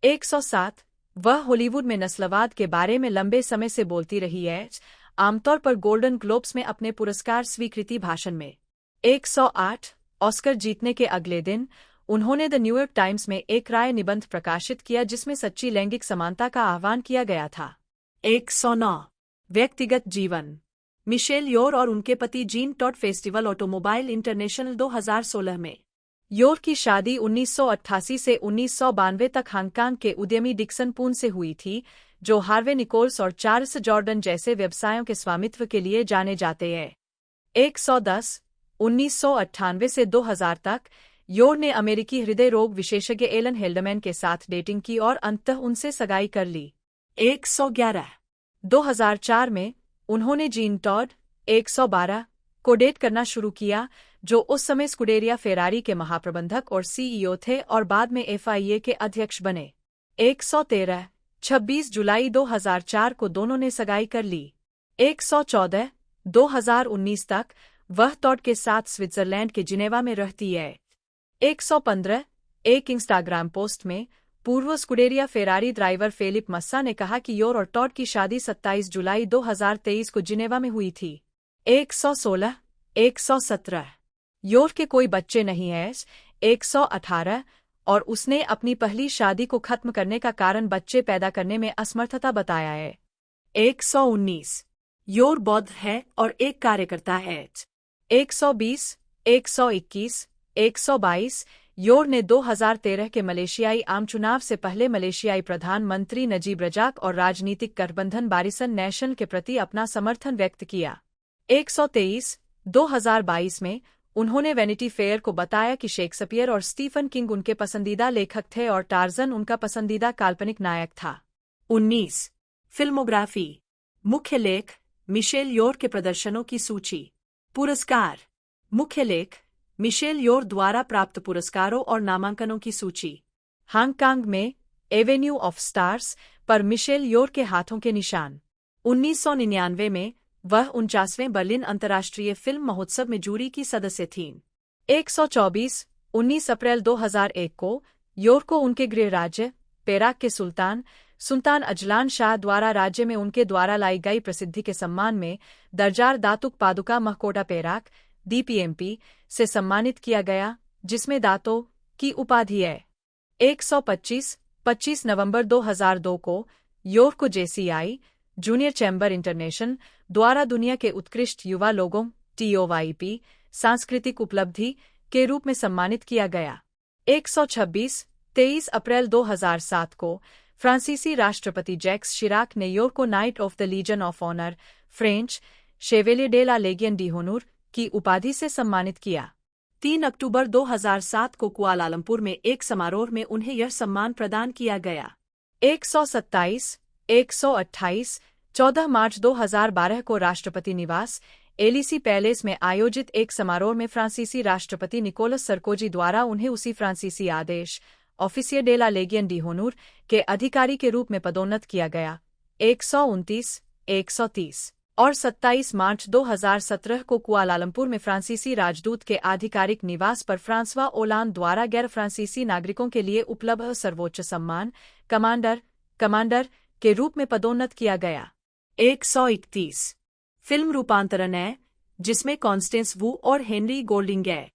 107 वह हॉलीवुड में नस्लवाद के बारे में लंबे समय से बोलती रही है, आमतौर पर गोल्डन ग्लोब्स में अपने पुरस्कार स्वीकृति भाषण में। 108 ऑस्कर जीतने के अगले दिन उन्होंने द न्यूयॉर्क टाइम्स में एक राय निबंध प्रकाशित किया जिसमें सच्ची लैंगिक समानता का आह्वान किया गया था। 109 व्यक्तिगत जीवन। मिशेल योर और उनके पति Jean Todt festival automobile international 2016 में योर की शादी 1988 से 1992 तक हांगकांग के उद्यमी डिक्सन पून से हुई थी, जो हार्वे निकोल्स और चार्ल्स जॉर्डन जैसे व्यवसायों के स्वामित्व के लिए जाने जाते हैं। 110 1998 से 2000 तक योर ने अमेरिकी हृदय रोग विशेषज्ञ एलन हेल्डमैन के साथ डेटिंग की और अंततः उनसे सगाई कर ली। 111 2004 में उन्होंने जीन टॉड 112 को डेट करना शुरू किया, जो उस समय स्कुडेरिया फेरारी के महाप्रबंधक और सीईओ थे और बाद में एफआईए के अध्यक्ष बने। 113 26 जुलाई 2004 को दोनों ने सगाई कर ली। 114 2019 तक वह टॉड के साथ स्विट्जरलैंड के जिनेवा में रहती है। 115 एक इंस्टाग्राम पोस्ट में पूर्व स्कुडेरिया फेरारी ड्राइवर फेलिप मस्सा ने कहा कि योर और टॉड की शादी 27 जुलाई 2023 को जिनेवा में हुई थी। 116 117 योर के कोई बच्चे नहीं हैं। 118 और उसने अपनी पहली शादी को खत्म करने का कारण बच्चे पैदा करने में असमर्थता बताया है। 119 योर बौद्ध है और एक कार्यकर्ता है। 120 121 122 योर ने 2013 के मलेशियाई आम चुनाव से पहले मलेशियाई प्रधानमंत्री नजीब रजाक और राजनीतिक गठबंधन बारिसन नेशनल के प्रति अपना समर्थन व्यक्त किया। 123 2022 में उन्होंने वैनिटी फेयर को बताया कि शेक्सपियर और स्टीफन किंग उनके पसंदीदा लेखक थे और टार्जन उनका पसंदीदा काल्पनिक नायक था। 19 फिल्मोग्राफी। मुख्य लेख मिशेल योर के प्रदर्शनों की सूची। पुरस्कार। मुख्य लेख मिशेल योर द्वारा प्राप्त पुरस्कारों और नामांकनों की सूची। हांगकांग में एवेन्यू ऑफ स्टार्स पर मिशेल योर के हाथों के निशान। 1999 में वह 49वें बर्लिन अंतर्राष्ट्रीय फिल्म महोत्सव में जूरी की सदस्य थीं। 124 19 अप्रैल 2001 को योर को उनके गृह राज्य पेराक के सुल्तान अजलान शाह द्वारा राज्य में उनके द्वारा लाई गई प्रसिद्धि के सम्मान में दर्जार दातुक पादुका महकोटा पेराक DPMP से सम्मानित किया गया, जिसमें दातो की उपाधि है। 125 25 नवंबर 2002 को योर को JCI जूनियर चैम्बर इंटरनेशनल द्वारा दुनिया के उत्कृष्ट युवा लोगों TOYP सांस्कृतिक उपलब्धि के रूप में सम्मानित किया गया। 126 23 अप्रैल 2007 को फ्रांसीसी राष्ट्रपति जैक्स शिराक ने योर को knight of the legion of honour French chevalier de la legion d'honneur की उपाधि से सम्मानित किया। 3 अक्टूबर 2007 को कुआलालंपुर में एक समारोह में उन्हें यह सम्मान प्रदान किया गया। 127 128 14 मार्च 2012 को राष्ट्रपति निवास एलिसी पैलेस में आयोजित एक समारोह में फ्रांसीसी राष्ट्रपति निकोलस सरकोजी द्वारा उन्हें उसी फ्रांसीसी आदेश officer day la legion D होनूर के अधिकारी के रूप में पदोन्नत किया गया। 129 130 और 27 मार्च 2017 को कुआलालंपुर में फ्रांसीसी राजदूत के आधिकारिक निवास पर फ्रांसवा ओलांद द्वारा गैर फ्रांसीसी नागरिकों के लिए उपलब्ध सर्वोच्च सम्मान कमांडर के रूप में पदोन्नत किया गया। 131 फिल्म रूपांतरण है, जिसमें कॉन्स्टेंस वू और हेनरी गोल्डिंग है।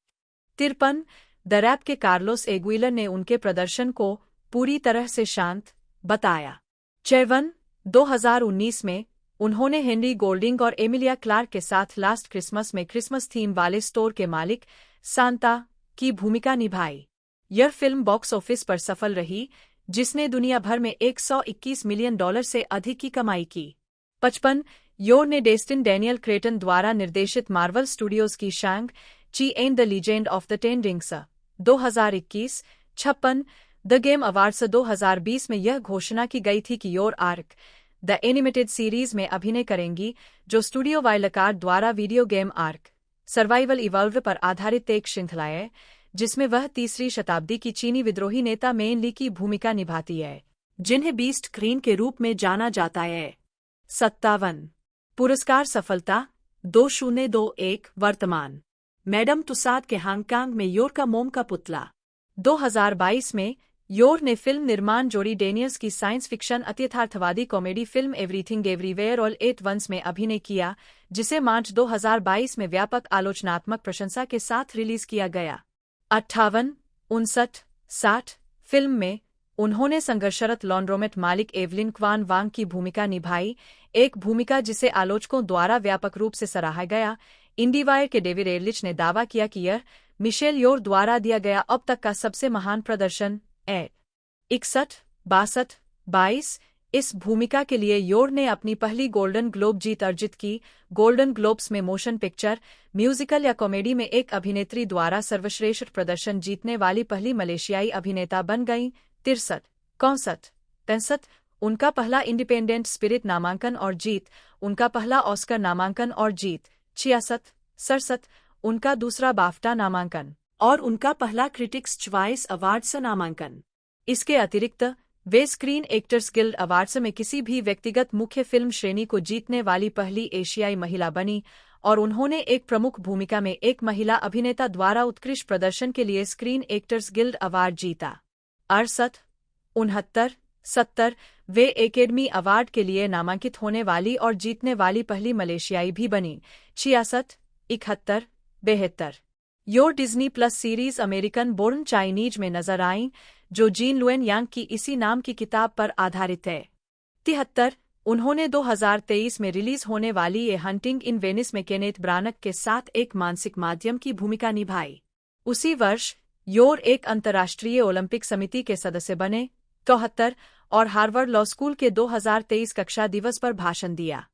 53 द रैप के कार्लोस एगुइलर ने उनके प्रदर्शन को पूरी तरह से शांत बताया। 54 2019 में उन्होंने हेनरी गोल्डिंग और एमिलिया क्लार्क के साथ लास्ट क्रिसमस में क्रिसमस थीम वाले स्टोर के मालिक सांता की भूमिका निभाई। यह फिल्म बॉक्स ऑफिस पर सफल रही, जिसने दुनिया भर में $121 मिलियन से अधिक की कमाई की। 55 योर ने डेस्टिन डैनियल क्रेटन द्वारा निर्देशित मार्वल स्टूडियोज की शैंग ची and the legend of the ten rings 2021। 56 the game awards 2020 में यह घोषणा की गई थी कि your arc the animated series में अभिनय करेंगी, जो स्टूडियो वाइल्डकार्ड द्वारा video game arc survival evolve पर आधारित एक श्रृंखला है, जिसमें वह 3री शताब्दी की चीनी विद्रोही नेता मेन ली की भूमिका निभाती है, जिन्हें बीस्ट क्वीन के रूप में जाना जाता है। 57 पुरस्कार सफलता 2021 वर्तमान मैडम तुसाद के हांगकांग में योर का मोम का पुतला। 2022 में योर ने फिल्म निर्माण जोड़ी डेनियल्स की साइंस फिक्शन अत्यथार्थवादी comedy film everything everywhere all at once में अभिनय किया, जिसे मार्च 2022 में व्यापक आलोचनात्मक प्रशंसा के साथ रिलीज किया गया। 58 59 60 फिल्म में उन्होंने संघर्षरत लॉन्ड्रोमेट मालिक एवलिन क्वान वांग की भूमिका निभाई, एक भूमिका जिसे आलोचकों द्वारा व्यापक रूप से सराहा गया। इंडीवायर के डेविड एरलिच ने दावा किया कि यह मिशेल योर द्वारा दिया गया अब तक का सबसे महान प्रदर्शन 61, 62, 22। इस भूमिका के लिए योर ने अपनी पहली गोल्डन ग्लोब जीत अर्जित की। गोल्डन ग्लोब्स में मोशन पिक्चर, म्यूजिकल या कॉमेडी में एक अभिनेत्री द्वारा सर्वश्रेष्ठ प्रदर्शन जीतने वाली पहली मलेशियाई अभिनेता बन गईं। 63, 64, 65। उनका पहला इंडिपेंडेंट स्पिरिट नामांकन और जीत, उनका पहला ऑस्कर नामांकन और जीत। 66, 67। उनका दूसरा बाफ्टा नामांकन और उनका पहला क्रिटिक्स चॉइस अवार्ड्स नामांकन। इसके अतिरिक्त वे स्क्रीन एक्टर्स गिल्ड अवार्ड्स में किसी भी व्यक्तिगत मुख्य फिल्म श्रेणी को जीतने वाली पहली एशियाई महिला बनी और उन्होंने एक प्रमुख भूमिका में एक महिला अभिनेता द्वारा उत्कृष्ट प्रदर्शन के लिए स्क्रीन एक्टर्स गिल्ड अवार्ड जीता। 68, 69, 70। वे एकेडमी अवार्ड के लिए नामांकित होने वाली और जीतने वाली पहली मलेशियाई भी बनी। 66, 71, 72। Yeoh Disney plus series American born Chinese में नजर आईं, जो जीन लुएन यांग की इसी नाम की किताब पर आधारित है। 73। उन्होंने 2023 में रिलीज होने वाली ए हंटिंग इन वेनिस में केनेथ ब्रानक के साथ एक मानसिक माध्यम की भूमिका निभाई। उसी वर्ष योर एक अंतर्राष्ट्रीय ओलंपिक समिति के सदस्य बने। 74। और हार्वर्ड लॉ स्कूल के 2023 कक्षा दिवस पर भाषण दिया।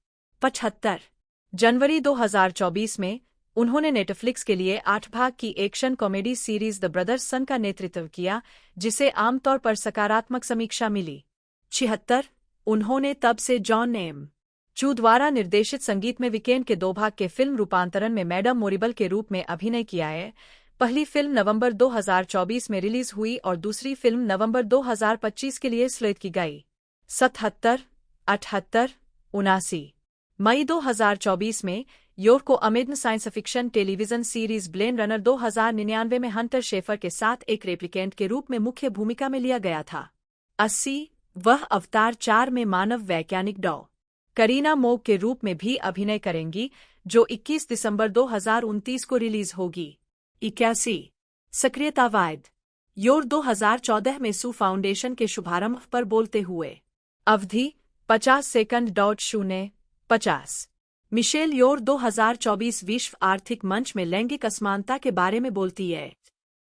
75। जनवरी 2024 में उन्होंने नेटफ्लिक्स के लिए 8 भाग की action comedy series the brothers sun का नेतृत्व किया, जिसे आमतौर पर सकारात्मक समीक्षा मिली। 76। उन्होंने तब से जॉन एम. चू द्वारा निर्देशित संगीत में वीकेंड के 2 भाग के फिल्म रूपांतरण में मैडम मोरिबल के रूप में अभिनय किया है। पहली फिल्म नवंबर 2024 में रिलीज हुई और दूसरी फिल्म नवंबर 2025 के लिए स्लेट की गई। 77, 78, 79। मई 2024 में योर को American science fiction television series blade runner 2099 में हंटर शेफर के साथ एक रेप्लिकेंट के रूप में मुख्य भूमिका में लिया गया था। 80। वह अवतार 4 में मानव वैज्ञानिक डॉ. करीना मोग के रूप में भी अभिनय करेंगी, जो 21 दिसंबर 2029 को रिलीज होगी। 81। सक्रियतावाद। योर 2014 में सू फाउंडेशन के शुभारंभ पर बोलते हुए। अवधि 50 सेकंड। 50। मिशेल योर 2024 विश्व आर्थिक मंच में लैंगिक असमानता के बारे में बोलती है।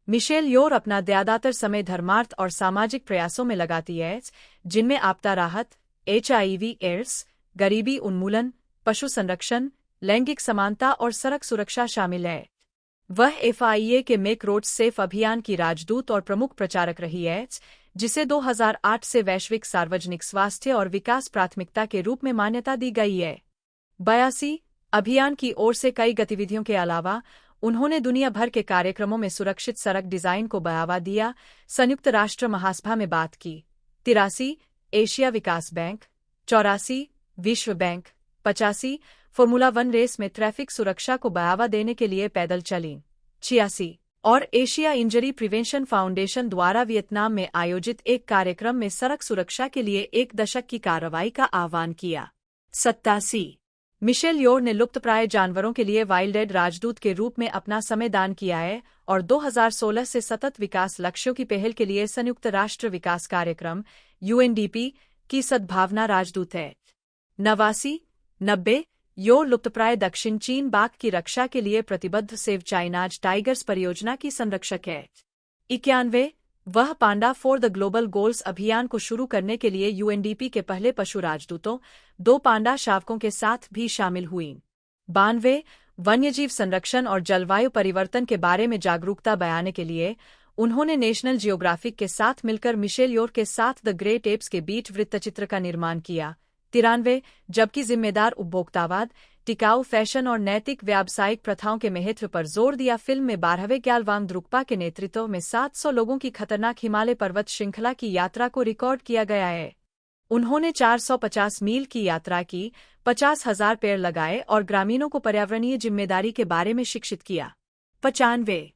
मिशेल योर अपना ज्यादातर समय धर्मार्थ और सामाजिक प्रयासों में लगाती है, जिनमें आपदा राहत, HIV एड्स, गरीबी उन्मूलन, पशु संरक्षण, लैंगिक समानता और सड़क सुरक्षा शामिल है। वह FIA के मेक रोड सेफ अभियान की राजदूत और प्रमुख प्रचारक रही है, जिसे 2008 से वैश्विक सार्वजनिक स्वास्थ्य और विकास प्राथमिकता के रूप में मान्यता दी गई है। 82। अभियान की ओर से कई गतिविधियों के अलावा उन्होंने दुनिया भर के कार्यक्रमों में सुरक्षित सड़क डिजाइन को बढ़ावा दिया, संयुक्त राष्ट्र महासभा में बात की। 83। एशिया विकास बैंक। 84। विश्व बैंक। 85। फॉर्मूला 1 रेस में ट्रैफिक सुरक्षा को बढ़ावा देने के लिए पैदल चलीं। 86। और एशिया इंजरी प्रिवेंशन फाउंडेशन द्वारा वियतनाम में आयोजित एक कार्यक्रम में सड़क सुरक्षा के लिए 1 दशक की कार्रवाई का आह्वान किया। 87। मिशेल योर ने लुप्तप्राय जानवरों के लिए वाइल्ड एड राजदूत के रूप में अपना समय दान किया है और 2016 से सतत विकास लक्ष्यों की पहल के लिए संयुक्त राष्ट्र विकास कार्यक्रम UNDP की सद्भावना राजदूत है। 89। 90। योर लुप्तप्राय दक्षिण चीन बाघ की रक्षा के लिए प्रतिबद्ध सेव चाइनाज टाइगर्स परियोजना की संरक्षक है। 91। वह पांडा फॉर द ग्लोबल गोल्स अभियान को शुरू करने के लिए UNDP के पहले पशु राजदूतों 2 पांडा शावकों के साथ भी शामिल हुईं। 92। वन्यजीव संरक्षण और जलवायु परिवर्तन के बारे में जागरूकता बढ़ाने के लिए उन्होंने नेशनल जियोग्राफिक के साथ मिलकर मिशेल योर के साथ द ग्रेट एप्स के बीच वृत्तचित्र का निर्माण किया। 93। जबकि जिम्मेदार उपभोक्तावाद, टिकाऊ फैशन और नैतिक व्यावसायिक प्रथाओं के महत्व पर जोर दिया। फिल्म में 12वें ग्यालवांग द्रुकपा के नेतृत्व में 700 लोगों की खतरनाक हिमालय पर्वत श्रृंखला की यात्रा को रिकॉर्ड किया गया है। उन्होंने 450 मील की यात्रा की, 50,000 पेड़ लगाए और ग्रामीणों को पर्यावरणीय जिम्मेदारी के बारे में शिक्षित किया। 95।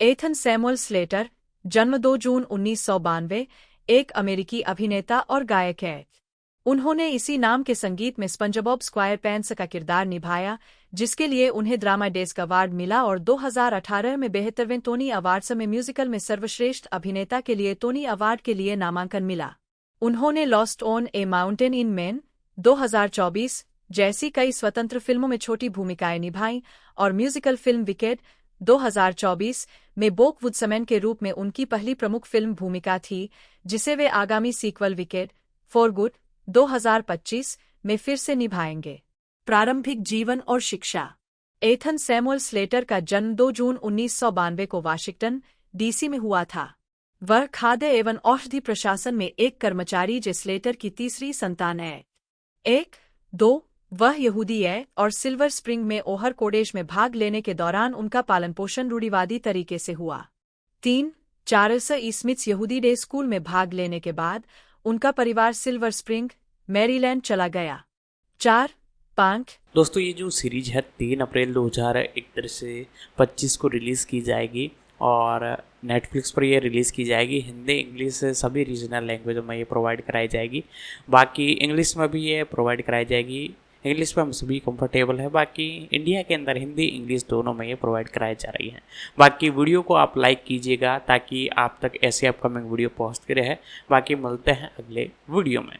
एथन सैमुअल स्लेटर, जन्म 2 जून 1992, एक अमेरिकी अभिनेता और गायक है। उन्होंने इसी नाम के संगीत में स्पंजबॉब स्क्वायरपैंट्स का किरदार निभाया, जिसके लिए उन्हें ड्रामा डेस्क अवार्ड मिला और 2018 में 72वें टोनी अवार्ड्स में म्यूजिकल में सर्वश्रेष्ठ अभिनेता के लिए टोनी अवार्ड के लिए नामांकन मिला। उन्होंने lost on A mountain in man 2024 जैसी कई स्वतंत्र फिल्मों में छोटी भूमिकाएं निभाईं और म्यूजिकल फिल्म विकेड 2024 में बोक वुड्समैन के रूप में उनकी पहली प्रमुख फिल्म भूमिका थी, जिसे वे आगामी सीक्वल विकेट फॉर गुड 2025 में फिर से निभाएंगे। प्रारंभिक जीवन और शिक्षा। एथन सैमुअल स्लेटर का जन्म 2 जून 1992 को वाशिंगटन, डीसी में हुआ था। वह खाद्य एवं औषधि प्रशासन में एक कर्मचारी जे स्लेटर की तीसरी संतान है। 1-2 वह यहूदी है और सिल्वर स्प्रिंग में ओहर कोडेश में भाग लेने के दौरान उनका पालन पोषण रूढ़िवादी तरीके से हुआ। 3 चार्ल्स ई स्मिथ्स यहूदी डे स्कूल में भाग लेने के बाद उनका परिवार सिल्वर स्प्रिंग, मैरीलैंड चला गया। 4-5 दोस्तों ये जो सीरीज है 3 अप्रैल 2025 को रिलीज़ की जाएगी और नेटफ्लिक्स पर ये रिलीज़ की जाएगी। हिंदी, इंग्लिश सभी रीजनल लैंग्वेजों में ये प्रोवाइड कराई जाएगी। बाकी इंग्लिश में भी ये प्रोवाइड कराई जाएगी। इंग्लिश में हम सभी कंफर्टेबल है, बाकी इंडिया के अंदर हिंदी इंग्लिश दोनों में ये प्रोवाइड कराई जा रही है। बाकी वीडियो को आप लाइक कीजिएगा ताकि आप तक ऐसे अपकमिंग वीडियो पहुँचते रहे। बाकी मिलते हैं अगले वीडियो में।